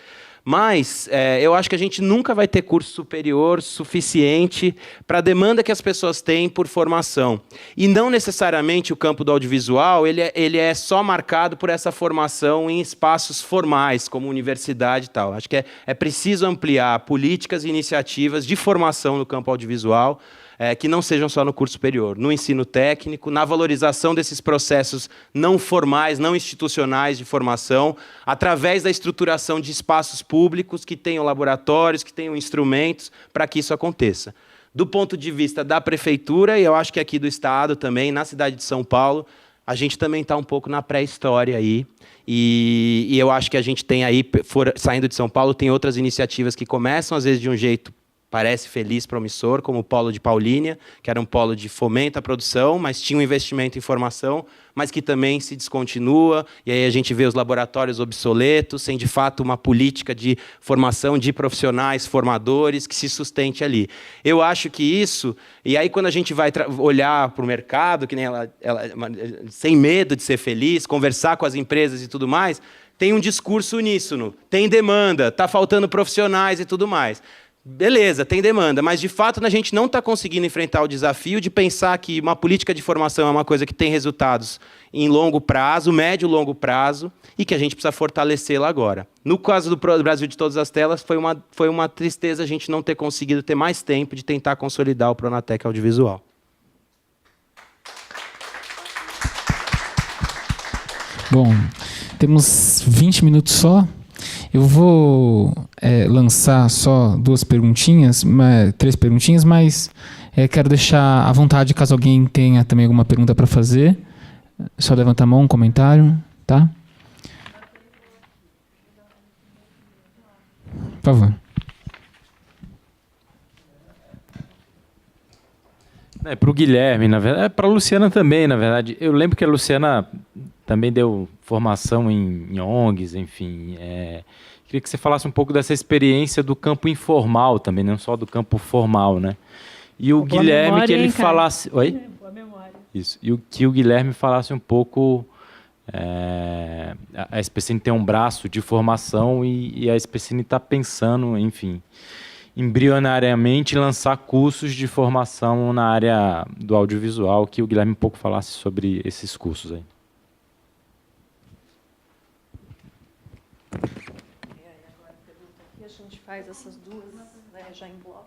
Mas eu acho que a gente nunca vai ter curso superior suficiente para a demanda que as pessoas têm por formação. E não necessariamente o campo do audiovisual ele é só marcado por essa formação em espaços formais, como universidade e tal. Acho que é preciso ampliar políticas e iniciativas de formação no campo audiovisual, que não sejam só no curso superior, no ensino técnico, na valorização desses processos não formais, não institucionais de formação, através da estruturação de espaços públicos que tenham laboratórios, que tenham instrumentos para que isso aconteça. Do ponto de vista da prefeitura, e eu acho que aqui do Estado também, na cidade de São Paulo, a gente também está um pouco na pré-história aí, e eu acho que a gente tem aí, saindo de São Paulo, tem outras iniciativas que começam, às vezes, de um jeito parece feliz, promissor, como o Polo de Paulínia, que era um polo de fomento à produção, mas tinha um investimento em formação, mas que também se descontinua, e aí a gente vê os laboratórios obsoletos, sem, de fato, uma política de formação de profissionais, formadores, que se sustente ali. Eu acho que isso... E aí, quando a gente vai olhar para o mercado, que nem ela, sem medo de ser feliz, conversar com as empresas e tudo mais, tem um discurso uníssono, tem demanda, está faltando profissionais e tudo mais. Beleza, tem demanda, mas de fato a gente não está conseguindo enfrentar o desafio de pensar que uma política de formação é uma coisa que tem resultados em longo prazo, médio e longo prazo, e que a gente precisa fortalecê-la agora. No caso do Brasil de Todas as Telas, foi uma tristeza a gente não ter conseguido ter mais tempo de tentar consolidar o Pronatec Audiovisual. Bom, temos 20 minutos só. Eu vou lançar só 3 perguntinhas, mas quero deixar à vontade, caso alguém tenha também alguma pergunta para fazer. Só levanta a mão, um comentário, tá? Por favor. Para o Guilherme, na verdade, para a Luciana também, na verdade. Eu lembro que a Luciana também deu formação em ONGs, enfim. Queria que você falasse um pouco dessa experiência do campo informal também, não só do campo formal, né? E o Guilherme, memória, que ele falasse... Oi? Boa memória. Isso. E que o Guilherme falasse um pouco... a SPCN tem um braço de formação e a SPCN está pensando, enfim, embrionariamente lançar cursos de formação na área do audiovisual, que o Guilherme um pouco falasse sobre esses cursos aí. A gente faz essas duas, né, já em bloco.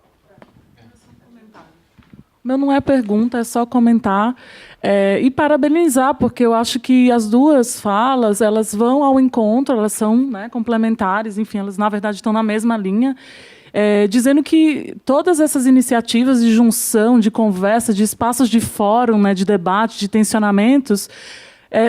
Meu não é pergunta, é só comentar e parabenizar, porque eu acho que as duas falas elas vão ao encontro, elas são, né, complementares, enfim, elas na verdade estão na mesma linha, dizendo que todas essas iniciativas de junção, de conversa, de espaços de fórum, né, de debate, de tensionamentos,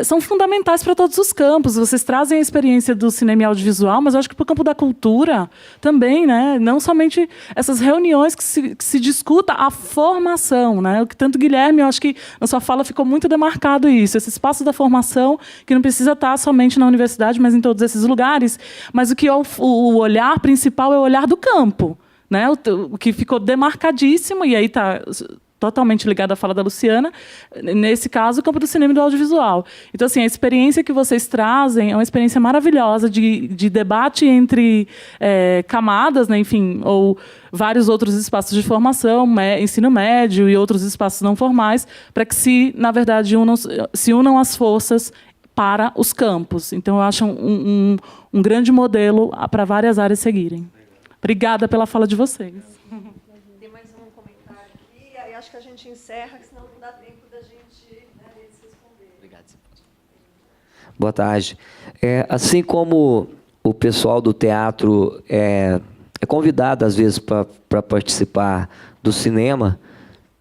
são fundamentais para todos os campos. Vocês trazem a experiência do cinema e audiovisual, mas eu acho que para o campo da cultura também, né? Não somente essas reuniões que se discuta a formação, né? O que tanto Guilherme, eu acho que na sua fala ficou muito demarcado isso, esse espaço da formação que não precisa estar somente na universidade, mas em todos esses lugares, mas o que o olhar principal é o olhar do campo, né? O que ficou demarcadíssimo, e aí está totalmente ligada à fala da Luciana, nesse caso, o campo do cinema e do audiovisual. Então, assim, a experiência que vocês trazem é uma experiência maravilhosa de debate entre camadas, né, enfim, ou vários outros espaços de formação, ensino médio e outros espaços não formais, para que, na verdade, se unam as forças para os campos. Então, eu acho um grande modelo para várias áreas seguirem. Obrigada pela fala de vocês. Tem mais um comentário aqui, acho que que a gente encerra, senão não dá tempo da gente eles responderem. Obrigado. Boa tarde. Assim como o pessoal do teatro é convidado, às vezes, para participar do cinema,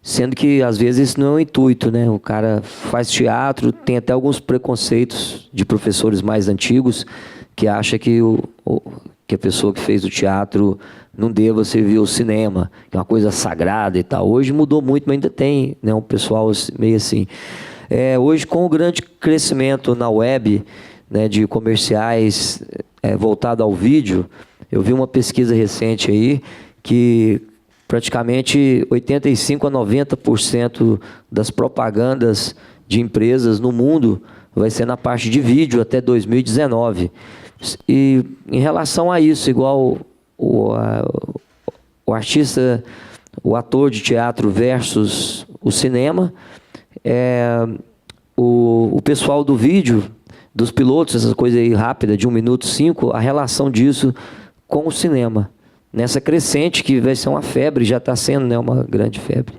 sendo que, às vezes, isso não é o intuito, né? O cara faz teatro, tem até alguns preconceitos de professores mais antigos que acham que a pessoa que fez o teatro não deva servir o cinema, que é uma coisa sagrada e tal. Hoje mudou muito, mas ainda tem, né, um pessoal meio assim. Hoje, com o grande crescimento na web, né, de comerciais voltado ao vídeo, eu vi uma pesquisa recente aí que praticamente 85% a 90% das propagandas de empresas no mundo vai ser na parte de vídeo até 2019. E em relação a isso, igual o artista, o ator de teatro versus o cinema, o pessoal do vídeo, dos pilotos, essas coisas aí rápidas, de 1 minuto 5, a relação disso com o cinema. Nessa crescente que vai ser uma febre, já está sendo, né, uma grande febre.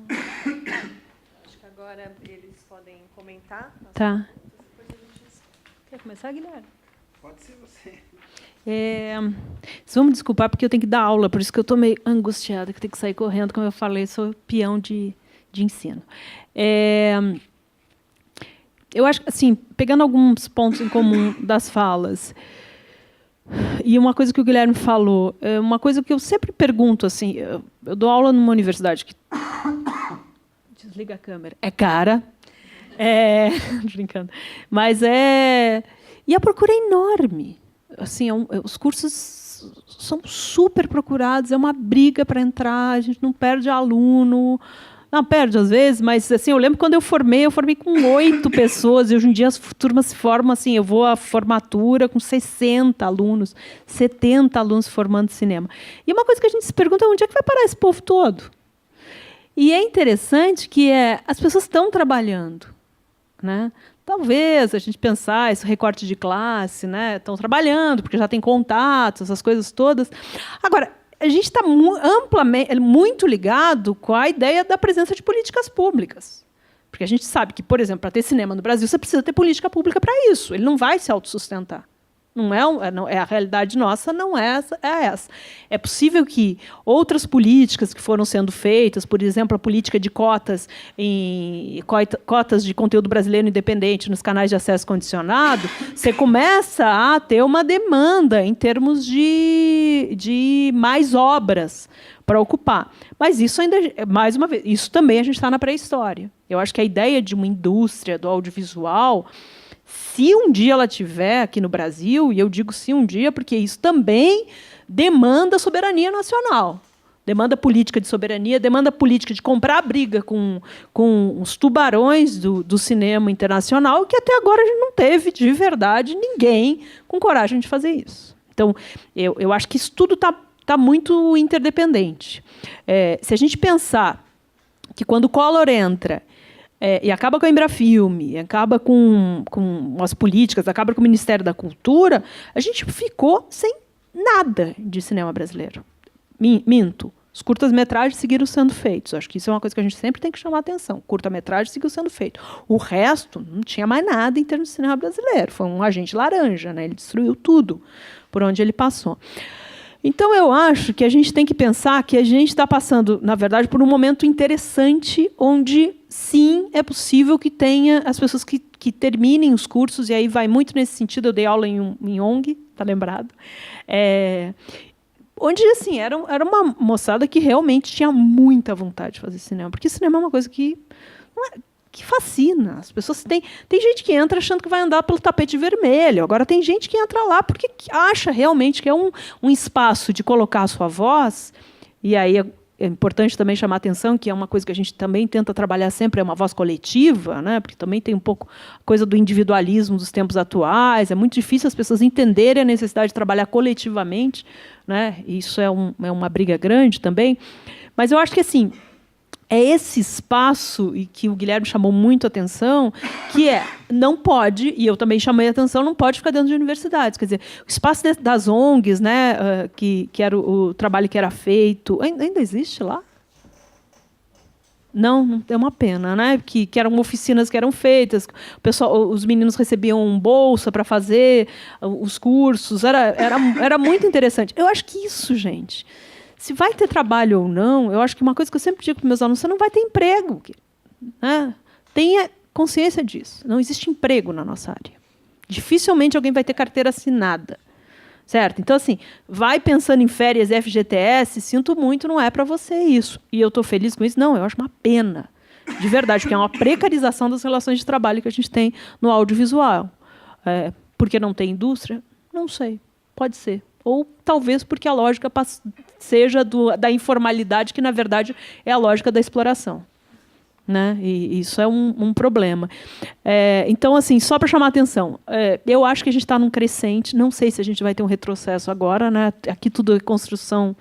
Acho que agora eles podem comentar. Tá. Quer começar, Guilherme? Pode ser você. Vocês vão me desculpar porque eu tenho que dar aula, por isso que eu estou meio angustiada, que eu tenho que sair correndo, como eu falei, sou peão de ensino. Eu acho que, assim, pegando alguns pontos em comum das falas, e uma coisa que o Guilherme falou, uma coisa que eu sempre pergunto, assim, eu dou aula numa universidade que... Desliga a câmera. É cara. Brincando. Mas E a procura é enorme. Assim, os cursos são super procurados, é uma briga para entrar, a gente não perde aluno... Não, perde às vezes, mas assim, eu lembro quando eu formei com 8 pessoas, e hoje em dia as turmas se formam assim, eu vou à formatura com 60 alunos, 70 alunos formando cinema. E uma coisa que a gente se pergunta é onde é que vai parar esse povo todo? E é interessante que as pessoas estão trabalhando, né? Talvez a gente pensar esse recorte de classe, né? Estão trabalhando, porque já tem contatos, essas coisas todas. Agora, a gente está amplamente, muito ligado com a ideia da presença de políticas públicas. Porque a gente sabe que, por exemplo, para ter cinema no Brasil, você precisa ter política pública para isso. Ele não vai se autossustentar. Não é a realidade nossa, não é essa. É possível que outras políticas que foram sendo feitas, por exemplo, a política de cotas de conteúdo brasileiro independente nos canais de acesso condicionado, você começa a ter uma demanda em termos de mais obras para ocupar. Mas isso ainda, mais uma vez, isso também a gente está na pré-história. Eu acho que a ideia de uma indústria do audiovisual, se um dia ela tiver aqui no Brasil, e eu digo se um dia, porque isso também demanda soberania nacional, demanda política de soberania, demanda política de comprar briga com os tubarões do cinema internacional, que até agora a gente não teve, de verdade, ninguém com coragem de fazer isso. Então, eu acho que isso tudo está muito interdependente. Se a gente pensar que quando o Collor entra e acaba com a Embrafilme, acaba com as políticas, acaba com o Ministério da Cultura, a gente ficou sem nada de cinema brasileiro. Minto. Os curtas-metragens seguiram sendo feitos. Acho que isso é uma coisa que a gente sempre tem que chamar a atenção. Curta-metragem seguiu sendo feito. O resto não tinha mais nada em termos de cinema brasileiro. Foi um agente laranja, né? Ele destruiu tudo por onde ele passou. Então, eu acho que a gente tem que pensar que a gente está passando, na verdade, por um momento interessante onde, sim, é possível que tenha as pessoas que terminem os cursos, e aí vai muito nesse sentido. Eu dei aula em ONG, está lembrado? Onde, assim, era uma moçada que realmente tinha muita vontade de fazer cinema, porque cinema é uma coisa que fascina. As pessoas tem gente que entra achando que vai andar pelo tapete vermelho. Agora tem gente que entra lá porque acha realmente que é um espaço de colocar a sua voz. E aí é importante também chamar a atenção que é uma coisa que a gente também tenta trabalhar sempre, é uma voz coletiva, né? Porque também tem um pouco a coisa do individualismo dos tempos atuais. É muito difícil as pessoas entenderem a necessidade de trabalhar coletivamente, né? Isso é uma briga grande também. Mas eu acho que, assim, é esse espaço, e que o Guilherme chamou muito a atenção, que não pode, e eu também chamei a atenção, não pode ficar dentro de universidades. Quer dizer, o espaço das ONGs, né, que era o trabalho que era feito, ainda existe lá? Não é uma pena, né? Que eram oficinas que eram feitas, o pessoal, os meninos recebiam bolsa para fazer os cursos, era muito interessante. Eu acho que isso, gente, se vai ter trabalho ou não, eu acho que uma coisa que eu sempre digo para meus alunos, você não vai ter emprego, né? Tenha consciência disso. Não existe emprego na nossa área. Dificilmente alguém vai ter carteira assinada. Certo? Então, assim, vai pensando em férias FGTS, sinto muito, não é para você isso. E eu estou feliz com isso? Não, eu acho uma pena. De verdade, porque é uma precarização das relações de trabalho que a gente tem no audiovisual. Porque não tem indústria? Não sei. Pode ser. Ou talvez porque a lógica seja da informalidade, que, na verdade, é a lógica da exploração. Né? E isso é um problema. Então, assim, só para chamar a atenção, eu acho que a gente está num crescente, não sei se a gente vai ter um retrocesso agora, né? Aqui tudo é construção,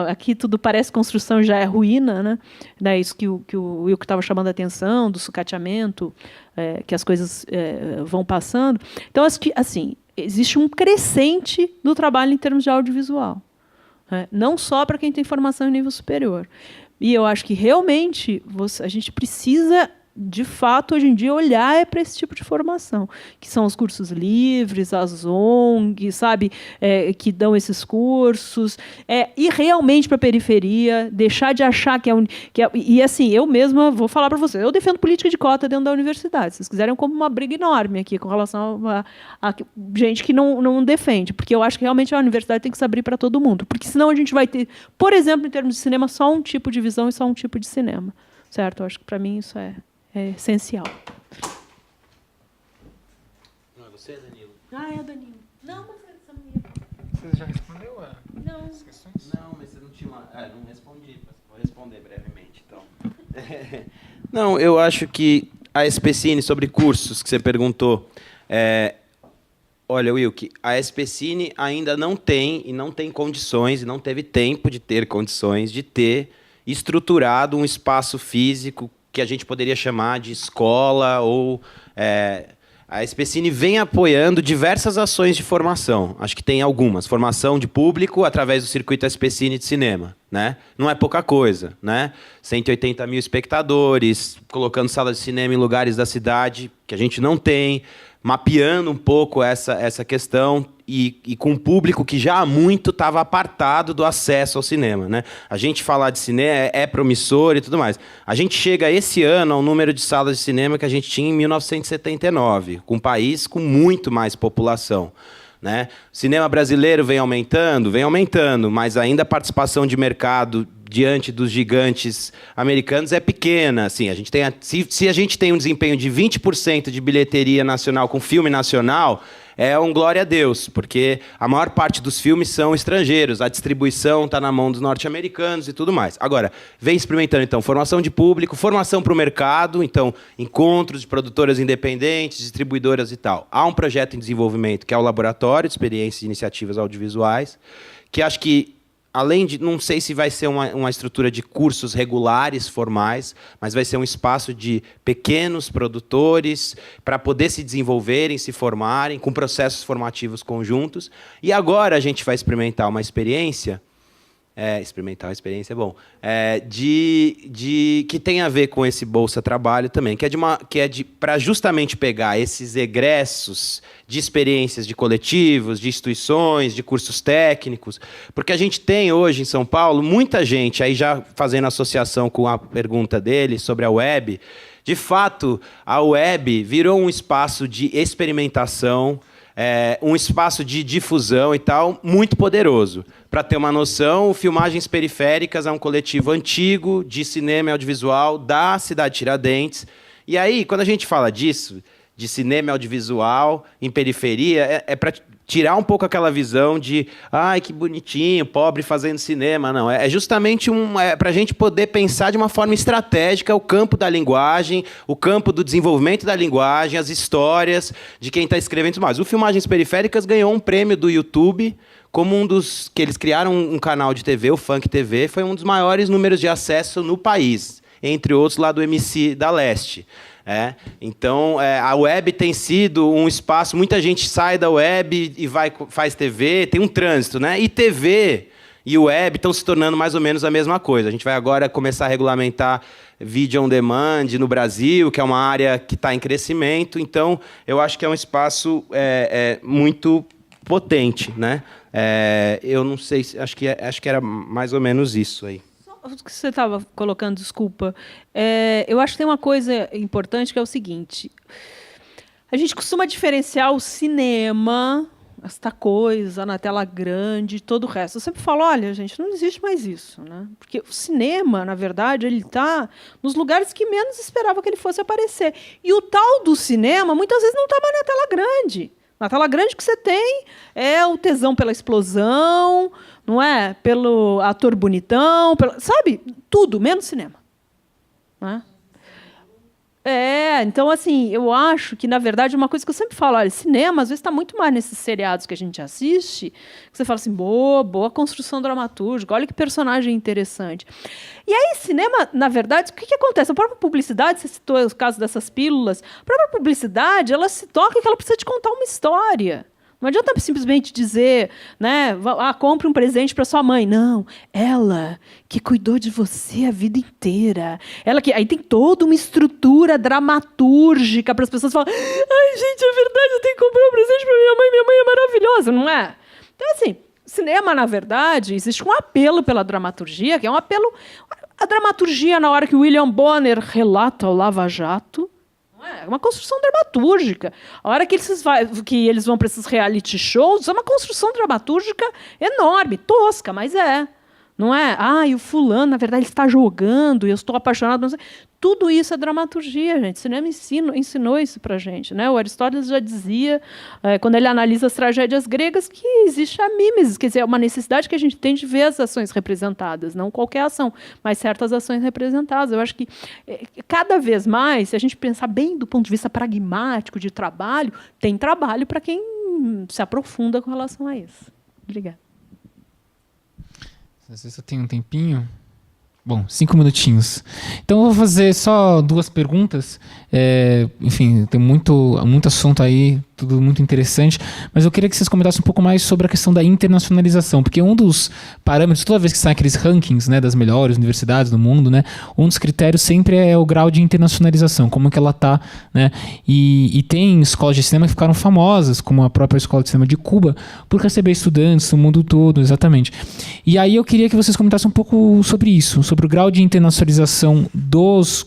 aqui tudo parece construção, já é ruína, né? Isso que o Wilco estava chamando a atenção, do sucateamento, que as coisas vão passando. Então, acho que, assim, existe um crescente do trabalho em termos de audiovisual, né? Não só para quem tem formação em nível superior. E eu acho que, realmente, a gente precisa, de fato, hoje em dia, olhar para esse tipo de formação, que são os cursos livres, as ONGs, sabe, que dão esses cursos, ir realmente para a periferia, deixar de achar que E, assim, eu mesma vou falar para vocês, eu defendo política de cota dentro da universidade. Se vocês quiserem, como uma briga enorme aqui com relação a gente que não defende, porque eu acho que, realmente, a universidade tem que se abrir para todo mundo, porque senão a gente vai ter, por exemplo, em termos de cinema, só um tipo de visão e só um tipo de cinema. Certo? Eu acho que, para mim, isso é essencial. Não é você, Danilo? É, Danilo. Não, mas essa não ia. Você já respondeu Não. as questões? Não, mas você não tinha uma... não respondi. Vou responder brevemente, então. Não, eu acho que a SPCine, sobre cursos que você perguntou, olha, Wilke, a SPCine ainda não tem condições, e não teve tempo de ter condições de ter estruturado um espaço físico que a gente poderia chamar de escola, ou a SPCine vem apoiando diversas ações de formação. Acho que tem algumas. Formação de público através do circuito SPCine de cinema, né? Não é pouca coisa, né? 180 mil espectadores, colocando salas de cinema em lugares da cidade que a gente não tem, mapeando um pouco essa questão e com um público que já há muito estava apartado do acesso ao cinema, né? A gente falar de cinema é promissor e tudo mais. A gente chega esse ano ao número de salas de cinema que a gente tinha em 1979, com um país com muito mais população, né? O cinema brasileiro vem aumentando, mas ainda a participação de mercado diante dos gigantes americanos é pequena. Assim, se a gente tem um desempenho de 20% de bilheteria nacional com filme nacional, é um glória a Deus, porque a maior parte dos filmes são estrangeiros, a distribuição está na mão dos norte-americanos e tudo mais. Agora, vem experimentando, então, formação de público, formação para o mercado, então, encontros de produtoras independentes, distribuidoras e tal. Há um projeto em desenvolvimento, que é o Laboratório de Experiências e Iniciativas Audiovisuais, que acho que, além de, não sei se vai ser uma estrutura de cursos regulares, formais, mas vai ser um espaço de pequenos produtores para poder se desenvolverem, se formarem, com processos formativos conjuntos. E agora a gente vai experimentar uma experiência, experimentar uma experiência é bom, que tem a ver com esse Bolsa Trabalho também, que é para justamente pegar esses egressos de experiências de coletivos, de instituições, de cursos técnicos, porque a gente tem hoje em São Paulo muita gente, aí já fazendo associação com a pergunta dele sobre a web, de fato, a web virou um espaço de experimentação, um espaço de difusão e tal, muito poderoso. Para ter uma noção, o Filmagens Periféricas é um coletivo antigo de cinema e audiovisual da cidade de Tiradentes. E aí, quando a gente fala disso, de cinema e audiovisual em periferia, é para tirar um pouco aquela visão de ai, que bonitinho, pobre fazendo cinema. Não, é justamente para a gente poder pensar de uma forma estratégica o campo da linguagem, o campo do desenvolvimento da linguagem, as histórias de quem está escrevendo mais. O Filmagens Periféricas ganhou um prêmio do YouTube como um dos... que eles criaram um canal de TV, o Funk TV, foi um dos maiores números de acesso no país, entre outros lá do MC da Leste. Então, a web tem sido um espaço... Muita gente sai da web e faz TV, tem um trânsito, né? E TV, e o web estão se tornando mais ou menos a mesma coisa. A gente vai agora começar a regulamentar vídeo on demand no Brasil, que é uma área que está em crescimento. Então, eu acho que é um espaço muito potente, né? Eu não sei, acho que era mais ou menos isso aí. O que você estava colocando, desculpa. Eu acho que tem uma coisa importante que é o seguinte: a gente costuma diferenciar o cinema, esta coisa na tela grande, todo o resto. Eu sempre falo, olha, gente, não existe mais isso, né? Porque o cinema, na verdade, ele está nos lugares que menos esperava que ele fosse aparecer. E o tal do cinema, muitas vezes, não está mais na tela grande. Na tela grande que você tem é o tesão pela explosão, não é? Pelo ator bonitão, sabe? Tudo, menos cinema. Né? Então, assim, eu acho que, na verdade, uma coisa que eu sempre falo, olha, cinema, às vezes, está muito mais nesses seriados que a gente assiste, que você fala assim, boa construção dramatúrgica, olha que personagem interessante. E aí, cinema, na verdade, o que acontece? A própria publicidade, você citou o caso dessas pílulas, a própria publicidade, ela se toca que ela precisa te contar uma história. Não adianta simplesmente dizer, né, compre um presente para sua mãe. Não, ela que cuidou de você a vida inteira. Ela que aí tem toda uma estrutura dramatúrgica para as pessoas falarem, ai, gente, é verdade, eu tenho que comprar um presente para minha mãe é maravilhosa, não é? Então, assim, cinema, na verdade, existe um apelo pela dramaturgia, que é um apelo... A dramaturgia, na hora que o William Bonner relata o Lava Jato, é uma construção dramatúrgica. A hora que eles vão para esses reality shows, é uma construção dramatúrgica enorme, tosca, mas é. Não é? E o fulano, na verdade, ele está jogando, eu estou apaixonado. Não sei. Tudo isso é dramaturgia, gente. O cinema ensinou isso para a gente. Né? O Aristóteles já dizia, quando ele analisa as tragédias gregas, que existe a mimesis, quer dizer, é uma necessidade que a gente tem de ver as ações representadas, não qualquer ação, mas certas ações representadas. Eu acho que, cada vez mais, se a gente pensar bem do ponto de vista pragmático de trabalho, tem trabalho para quem se aprofunda com relação a isso. Obrigada. Às vezes eu tenho um tempinho. Bom, 5 minutinhos. Então eu vou fazer só 2 perguntas. Enfim, tem muito assunto aí, tudo muito interessante, mas eu queria que vocês comentassem um pouco mais sobre a questão da internacionalização, porque um dos parâmetros, toda vez que saem aqueles rankings, né, das melhores universidades do mundo, né, um dos critérios sempre é o grau de internacionalização, como que ela está, né, e tem escolas de cinema que ficaram famosas, como a própria Escola de Cinema de Cuba, por receber estudantes do mundo todo, exatamente. E aí eu queria que vocês comentassem um pouco sobre isso, sobre o grau de internacionalização dos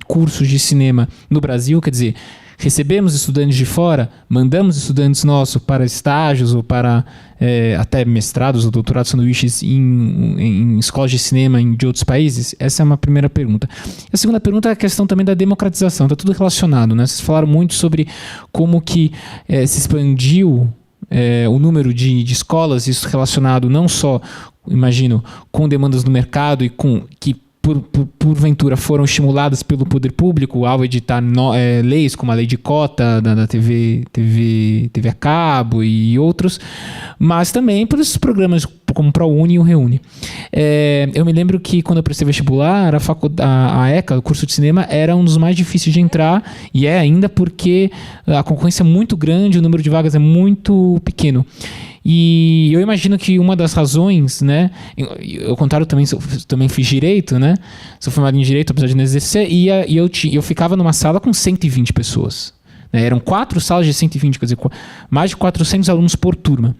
cursos de cinema no Brasil, quer dizer, recebemos estudantes de fora, mandamos estudantes nossos para estágios ou para até mestrados ou doutorados sanduíches em escolas de cinema de outros países? Essa é uma primeira pergunta. A segunda pergunta é a questão também da democratização, está tudo relacionado, né? Vocês falaram muito sobre como que se expandiu o número de escolas, isso relacionado não só, imagino, com demandas do mercado e com que porventura foram estimuladas pelo poder público ao editar leis como a lei de cota da TV a cabo e outros, mas também por esses programas como o ProUni e o Reúne. Eu me lembro que quando eu prestei vestibular, a ECA, o curso de cinema, era um dos mais difíceis de entrar, e ainda porque a concorrência é muito grande, o número de vagas é muito pequeno. E eu imagino que uma das razões, né, ao contrário, também fiz direito, né, sou formado em direito, apesar de não exercer, e eu ficava numa sala com 120 pessoas. Né, eram 4 salas de 120, quer dizer, mais de 400 alunos por turma.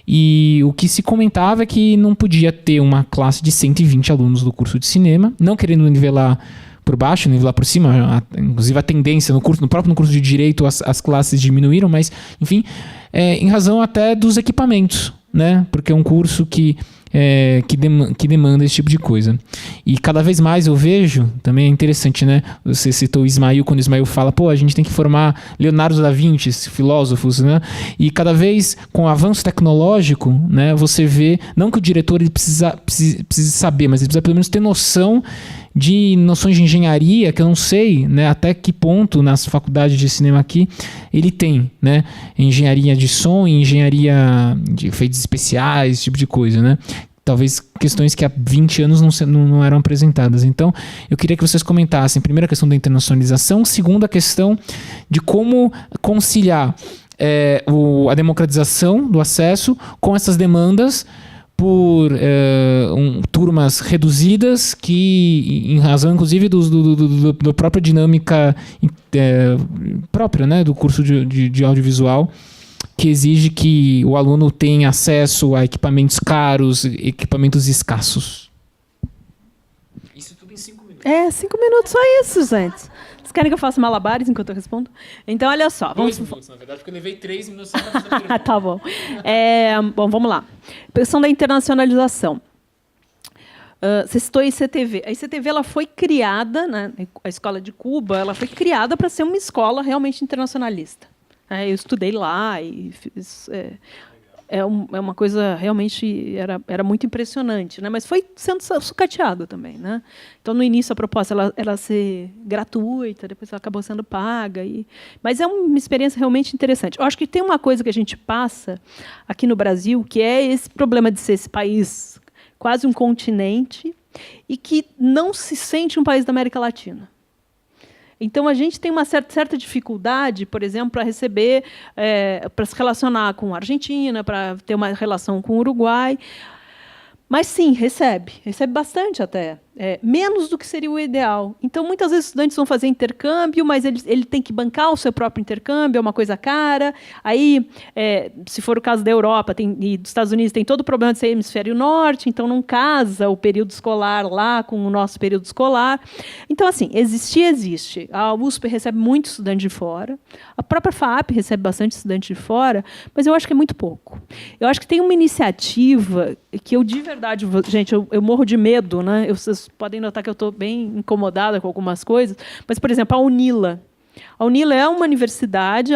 E o que se comentava é que não podia ter uma classe de 120 alunos do curso de cinema, não querendo nivelar por baixo, nivelar por cima, inclusive a tendência no próprio curso de direito as classes diminuíram, mas, enfim, em razão até dos equipamentos, né? Porque é um curso que demanda esse tipo de coisa. E cada vez mais eu vejo, também é interessante, né? Você citou o Ismael, quando o Ismael fala, a gente tem que formar Leonardo da Vinci, filósofos, né? E cada vez, com o avanço tecnológico, né, você vê, não que o diretor ele precise saber, mas ele precisa pelo menos ter noção de noções de engenharia, que eu não sei, né, até que ponto nas faculdades de cinema aqui ele tem, né, engenharia de som, engenharia de efeitos especiais, esse tipo de coisa, né? Talvez questões que há 20 anos não eram apresentadas. Então, eu queria que vocês comentassem, primeiro, a questão da internacionalização, segundo, a questão de como conciliar a democratização do acesso com essas demandas, por turmas reduzidas, que, em razão, inclusive, da própria dinâmica própria, né, do curso de audiovisual, que exige que o aluno tenha acesso a equipamentos caros, equipamentos escassos. Isso tudo em 5 minutos. 5 minutos, só isso, gente. Vocês querem que eu faça malabares enquanto eu respondo? Então, olha só. 2 minutos, na verdade, porque eu levei 3 minutos só para fazer a pergunta. Tá bom. Bom, vamos lá. Questão da internacionalização. Você citou a ICTV. A ICTV ela foi criada, né, a Escola de Cuba, ela foi criada para ser uma escola realmente internacionalista. Eu estudei lá e fiz, é uma coisa realmente era muito impressionante, né? Mas foi sendo sucateado também, né? Então no início a proposta ela ser gratuita, depois ela acabou sendo paga mas é uma experiência realmente interessante. Eu acho que tem uma coisa que a gente passa aqui no Brasil, que é esse problema de ser esse país quase um continente e que não se sente um país da América Latina. Então, a gente tem uma certa dificuldade, por exemplo, para receber, para se relacionar com a Argentina, para ter uma relação com o Uruguai. Mas, sim, recebe bastante até. Menos do que seria o ideal. Então, muitas vezes, os estudantes vão fazer intercâmbio, mas ele tem que bancar o seu próprio intercâmbio, é uma coisa cara. Aí, se for o caso da Europa e dos Estados Unidos, tem todo o problema de ser hemisfério norte, então não casa o período escolar lá com o nosso período escolar. Então, assim, existe. A USP recebe muito estudante de fora, a própria FAAP recebe bastante estudante de fora, mas eu acho que é muito pouco. Eu acho que tem uma iniciativa que eu, de verdade, gente, eu morro de medo, né? Vocês podem notar que eu estou bem incomodada com algumas coisas, mas, por exemplo, a UNILA. A UNILA é uma universidade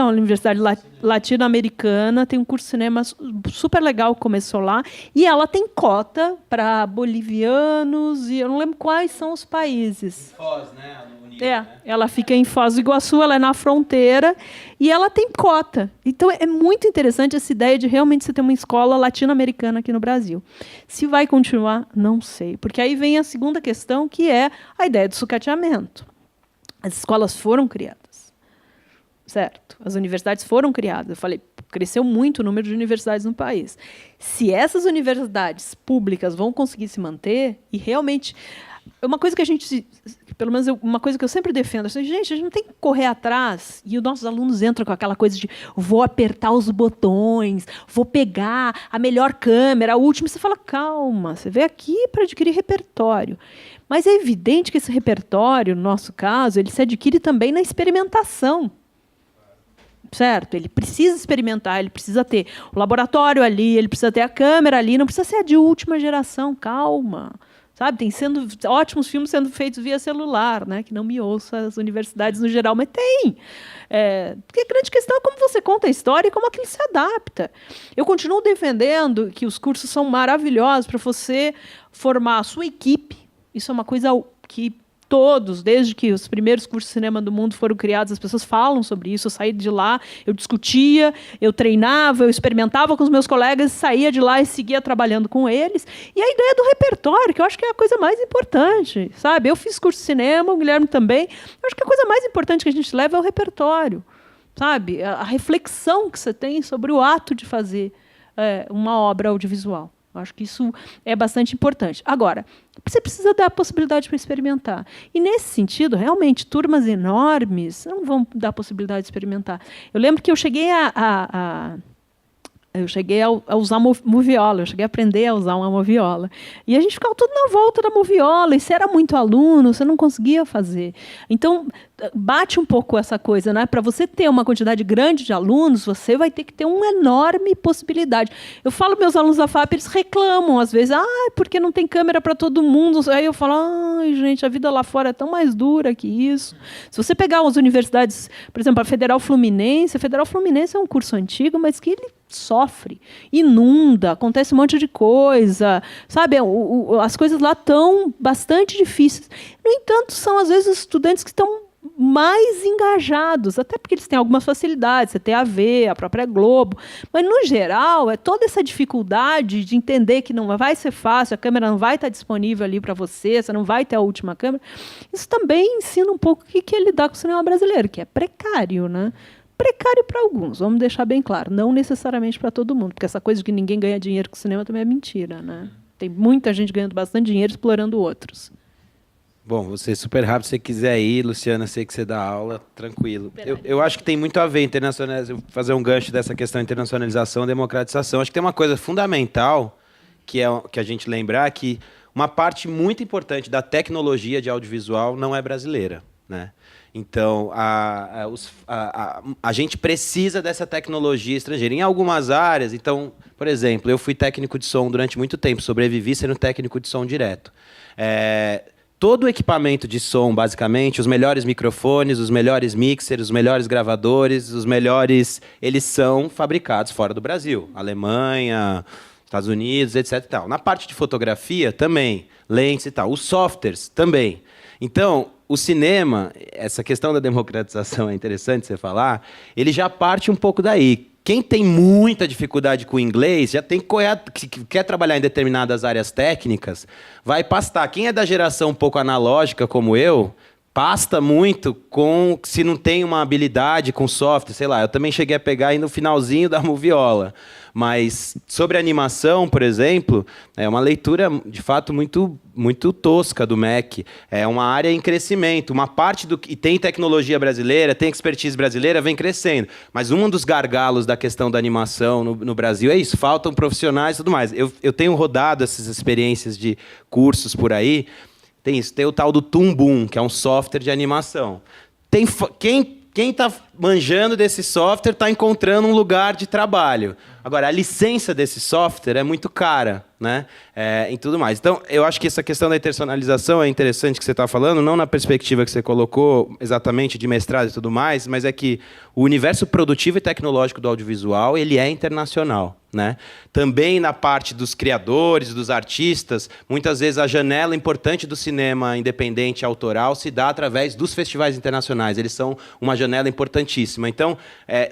latino-americana, tem um curso de cinema super legal que começou lá, e ela tem cota para bolivianos, e eu não lembro quais são os países. Foz, né? UNILA, ela fica em Foz do Iguaçu, ela é na fronteira, e ela tem cota. Então, é muito interessante essa ideia de realmente você ter uma escola latino-americana aqui no Brasil. Se vai continuar, não sei. Porque aí vem a segunda questão, que é a ideia do sucateamento. As escolas foram criadas, certo? As universidades foram criadas. Eu falei, cresceu muito o número de universidades no país. Se essas universidades públicas vão conseguir se manter, e realmente... Uma coisa que a gente, pelo menos uma coisa que eu sempre defendo, assim, gente, a gente não tem que correr atrás, e os nossos alunos entram com aquela coisa de vou apertar os botões, vou pegar a melhor câmera, a última. Você fala, calma, você veio aqui para adquirir repertório. Mas é evidente que esse repertório, no nosso caso, ele se adquire também na experimentação. Certo? Ele precisa experimentar, ele precisa ter o laboratório ali, ele precisa ter a câmera ali, não precisa ser a de última geração, calma. Sabe, tem ótimos filmes sendo feitos via celular, né? Que não me ouça as universidades no geral, mas tem. Porque a grande questão é como você conta a história e como aquilo se adapta. Eu continuo defendendo que os cursos são maravilhosos para você formar a sua equipe. Isso é uma coisa que todos, desde que os primeiros cursos de cinema do mundo foram criados, as pessoas falam sobre isso. Eu saí de lá, eu discutia, eu treinava, eu experimentava com os meus colegas, saía de lá e seguia trabalhando com eles. E a ideia do repertório, que eu acho que é a coisa mais importante, sabe? Eu fiz curso de cinema, o Guilherme também. Eu acho que a coisa mais importante que a gente leva é o repertório, sabe? A reflexão que você tem sobre o ato de fazer uma obra audiovisual. Eu acho que isso é bastante importante. Agora, você precisa dar a possibilidade para experimentar. E, nesse sentido, realmente, turmas enormes não vão dar a possibilidade de experimentar. Eu lembro que eu cheguei a usar moviola, eu cheguei a aprender a usar uma moviola. E a gente ficava tudo na volta da moviola, e se era muito aluno, você não conseguia fazer. Então, bate um pouco essa coisa, né? Para você ter uma quantidade grande de alunos, você vai ter que ter uma enorme possibilidade. Eu falo para meus alunos da FAP, eles reclamam, às vezes, porque não tem câmera para todo mundo. Aí eu falo, gente, a vida lá fora é tão mais dura que isso. Se você pegar as universidades, por exemplo, a Federal Fluminense é um curso antigo, mas que ele sofre, inunda, acontece um monte de coisa, sabe? As coisas lá estão bastante difíceis. No entanto, são às vezes os estudantes que estão mais engajados, até porque eles têm algumas facilidades, você tem a ver, a própria Globo, mas no geral é toda essa dificuldade de entender que não vai ser fácil, a câmera não vai estar disponível ali para você não vai ter a última câmera. Isso também ensina um pouco o que é lidar com o cinema brasileiro, que é precário, né? precário para alguns, vamos deixar bem claro, não necessariamente para todo mundo, porque essa coisa de que ninguém ganha dinheiro com cinema também é mentira, né? Tem muita gente ganhando bastante dinheiro explorando outros. Bom, você super rápido, se você quiser ir, Luciana, sei que você dá aula, tranquilo. Eu acho que tem muito a ver fazer um gancho dessa questão de internacionalização e democratização. Acho que tem uma coisa fundamental que a gente lembrar que uma parte muito importante da tecnologia de audiovisual não é brasileira, né? Então, a gente precisa dessa tecnologia estrangeira. Em algumas áreas, então, por exemplo, eu fui técnico de som durante muito tempo, sobrevivi sendo técnico de som direto. Todo o equipamento de som, basicamente, os melhores microfones, os melhores mixers, os melhores gravadores, eles são fabricados fora do Brasil. Alemanha, Estados Unidos, etc. e tal. Na parte de fotografia, também. Lentes e tal. Os softwares, também. Então, o cinema, essa questão da democratização é interessante você falar, ele já parte um pouco daí. Quem tem muita dificuldade com o inglês, já tem que quer trabalhar em determinadas áreas técnicas, vai pastar. Quem é da geração um pouco analógica, como eu, pasta muito se não tem uma habilidade com software, sei lá. Eu também cheguei a pegar aí no finalzinho da moviola. Mas sobre animação, por exemplo, é uma leitura, de fato, muito, muito tosca do MEC. É uma área em crescimento. Uma parte e tem tecnologia brasileira, tem expertise brasileira, vem crescendo. Mas um dos gargalos da questão da animação no Brasil é isso. Faltam profissionais e tudo mais. Eu tenho rodado essas experiências de cursos por aí. Tem isso. Tem o tal do Toon Boom, que é um software de animação. Quem está manjando desse software está encontrando um lugar de trabalho. Agora, a licença desse software é muito cara, né? E tudo mais. Então, eu acho que essa questão da internacionalização é interessante que você está falando, não na perspectiva que você colocou exatamente de mestrado e tudo mais, mas é que o universo produtivo e tecnológico do audiovisual ele é internacional, né? Também na parte dos criadores, dos artistas, muitas vezes a janela importante do cinema independente autoral se dá através dos festivais internacionais. Eles são uma janela importantíssima. Então,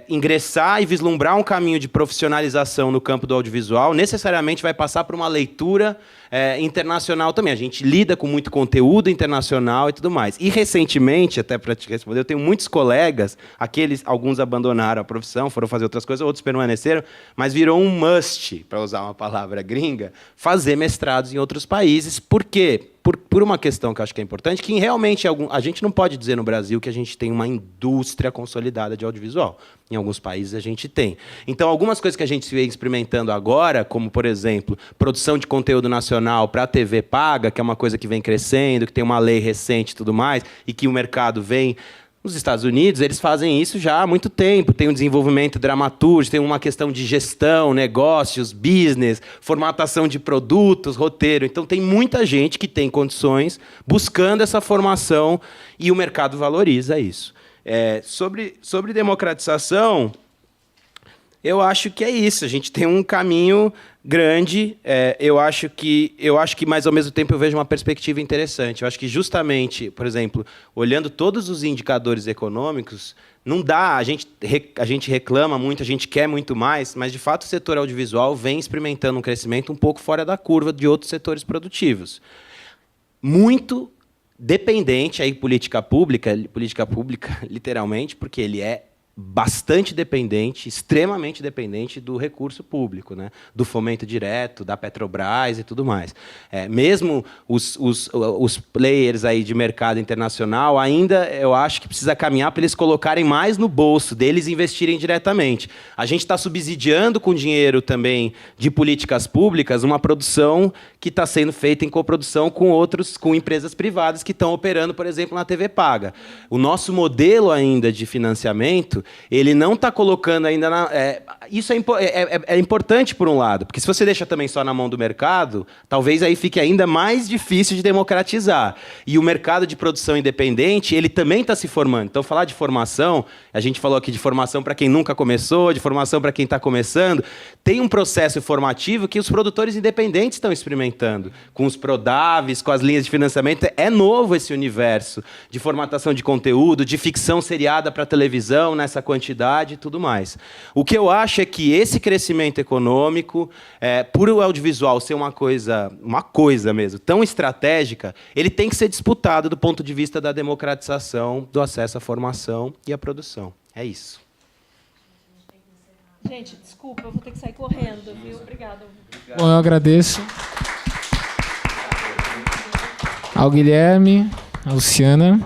ingressar e vislumbrar um caminho de profissionalização no campo do audiovisual necessariamente vai passar por uma leitura internacional também. A gente lida com muito conteúdo internacional e tudo mais. E, recentemente, até para te responder, eu tenho muitos colegas, alguns abandonaram a profissão, foram fazer outras coisas, outros permaneceram, mas virou um must, para usar uma palavra gringa, fazer mestrados em outros países. Por quê? Por uma questão que eu acho que é importante, que realmente a gente não pode dizer no Brasil que a gente tem uma indústria consolidada de audiovisual. Em alguns países a gente tem. Então, algumas coisas que a gente vem experimentando agora, como, por exemplo, produção de conteúdo nacional para a TV paga, que é uma coisa que vem crescendo, que tem uma lei recente e tudo mais, e que o mercado vem... Nos Estados Unidos, eles fazem isso já há muito tempo. Tem um desenvolvimento dramatúrgico, tem uma questão de gestão, negócios, business, formatação de produtos, roteiro. Então, tem muita gente que tem condições buscando essa formação e o mercado valoriza isso. Sobre democratização, eu acho que é isso. A gente tem um caminho grande. Eu acho que, mas, ao mesmo tempo, eu vejo uma perspectiva interessante. Eu acho que, justamente, por exemplo, olhando todos os indicadores econômicos, não dá. A gente reclama muito, a gente quer muito mais, mas, de fato, o setor audiovisual vem experimentando um crescimento um pouco fora da curva de outros setores produtivos. Muito dependente, aí, política pública, literalmente, porque ele é bastante dependente, extremamente dependente do recurso público, né? Do fomento direto, da Petrobras e tudo mais. Mesmo os players aí de mercado internacional, ainda eu acho que precisa caminhar para eles colocarem mais no bolso deles e investirem diretamente. A gente está subsidiando com dinheiro também de políticas públicas uma produção que está sendo feita em coprodução com empresas privadas que estão operando, por exemplo, na TV paga. O nosso modelo ainda de financiamento ele não está colocando ainda isso é importante por um lado, porque se você deixa também só na mão do mercado, talvez aí fique ainda mais difícil de democratizar. E o mercado de produção independente, ele também está se formando. Então, falar de formação, a gente falou aqui de formação para quem nunca começou, de formação para quem está começando, tem um processo formativo que os produtores independentes estão experimentando, com os Prodaves, com as linhas de financiamento. É novo esse universo de formatação de conteúdo, de ficção seriada para televisão, nessa quantidade e tudo mais. O que eu acho é que esse crescimento econômico, por o audiovisual ser uma coisa mesmo, tão estratégica, ele tem que ser disputado do ponto de vista da democratização, do acesso à formação e à produção. É isso. Gente, desculpa, eu vou ter que sair correndo, viu? Obrigada. Bom, eu agradeço ao Guilherme, à Luciana.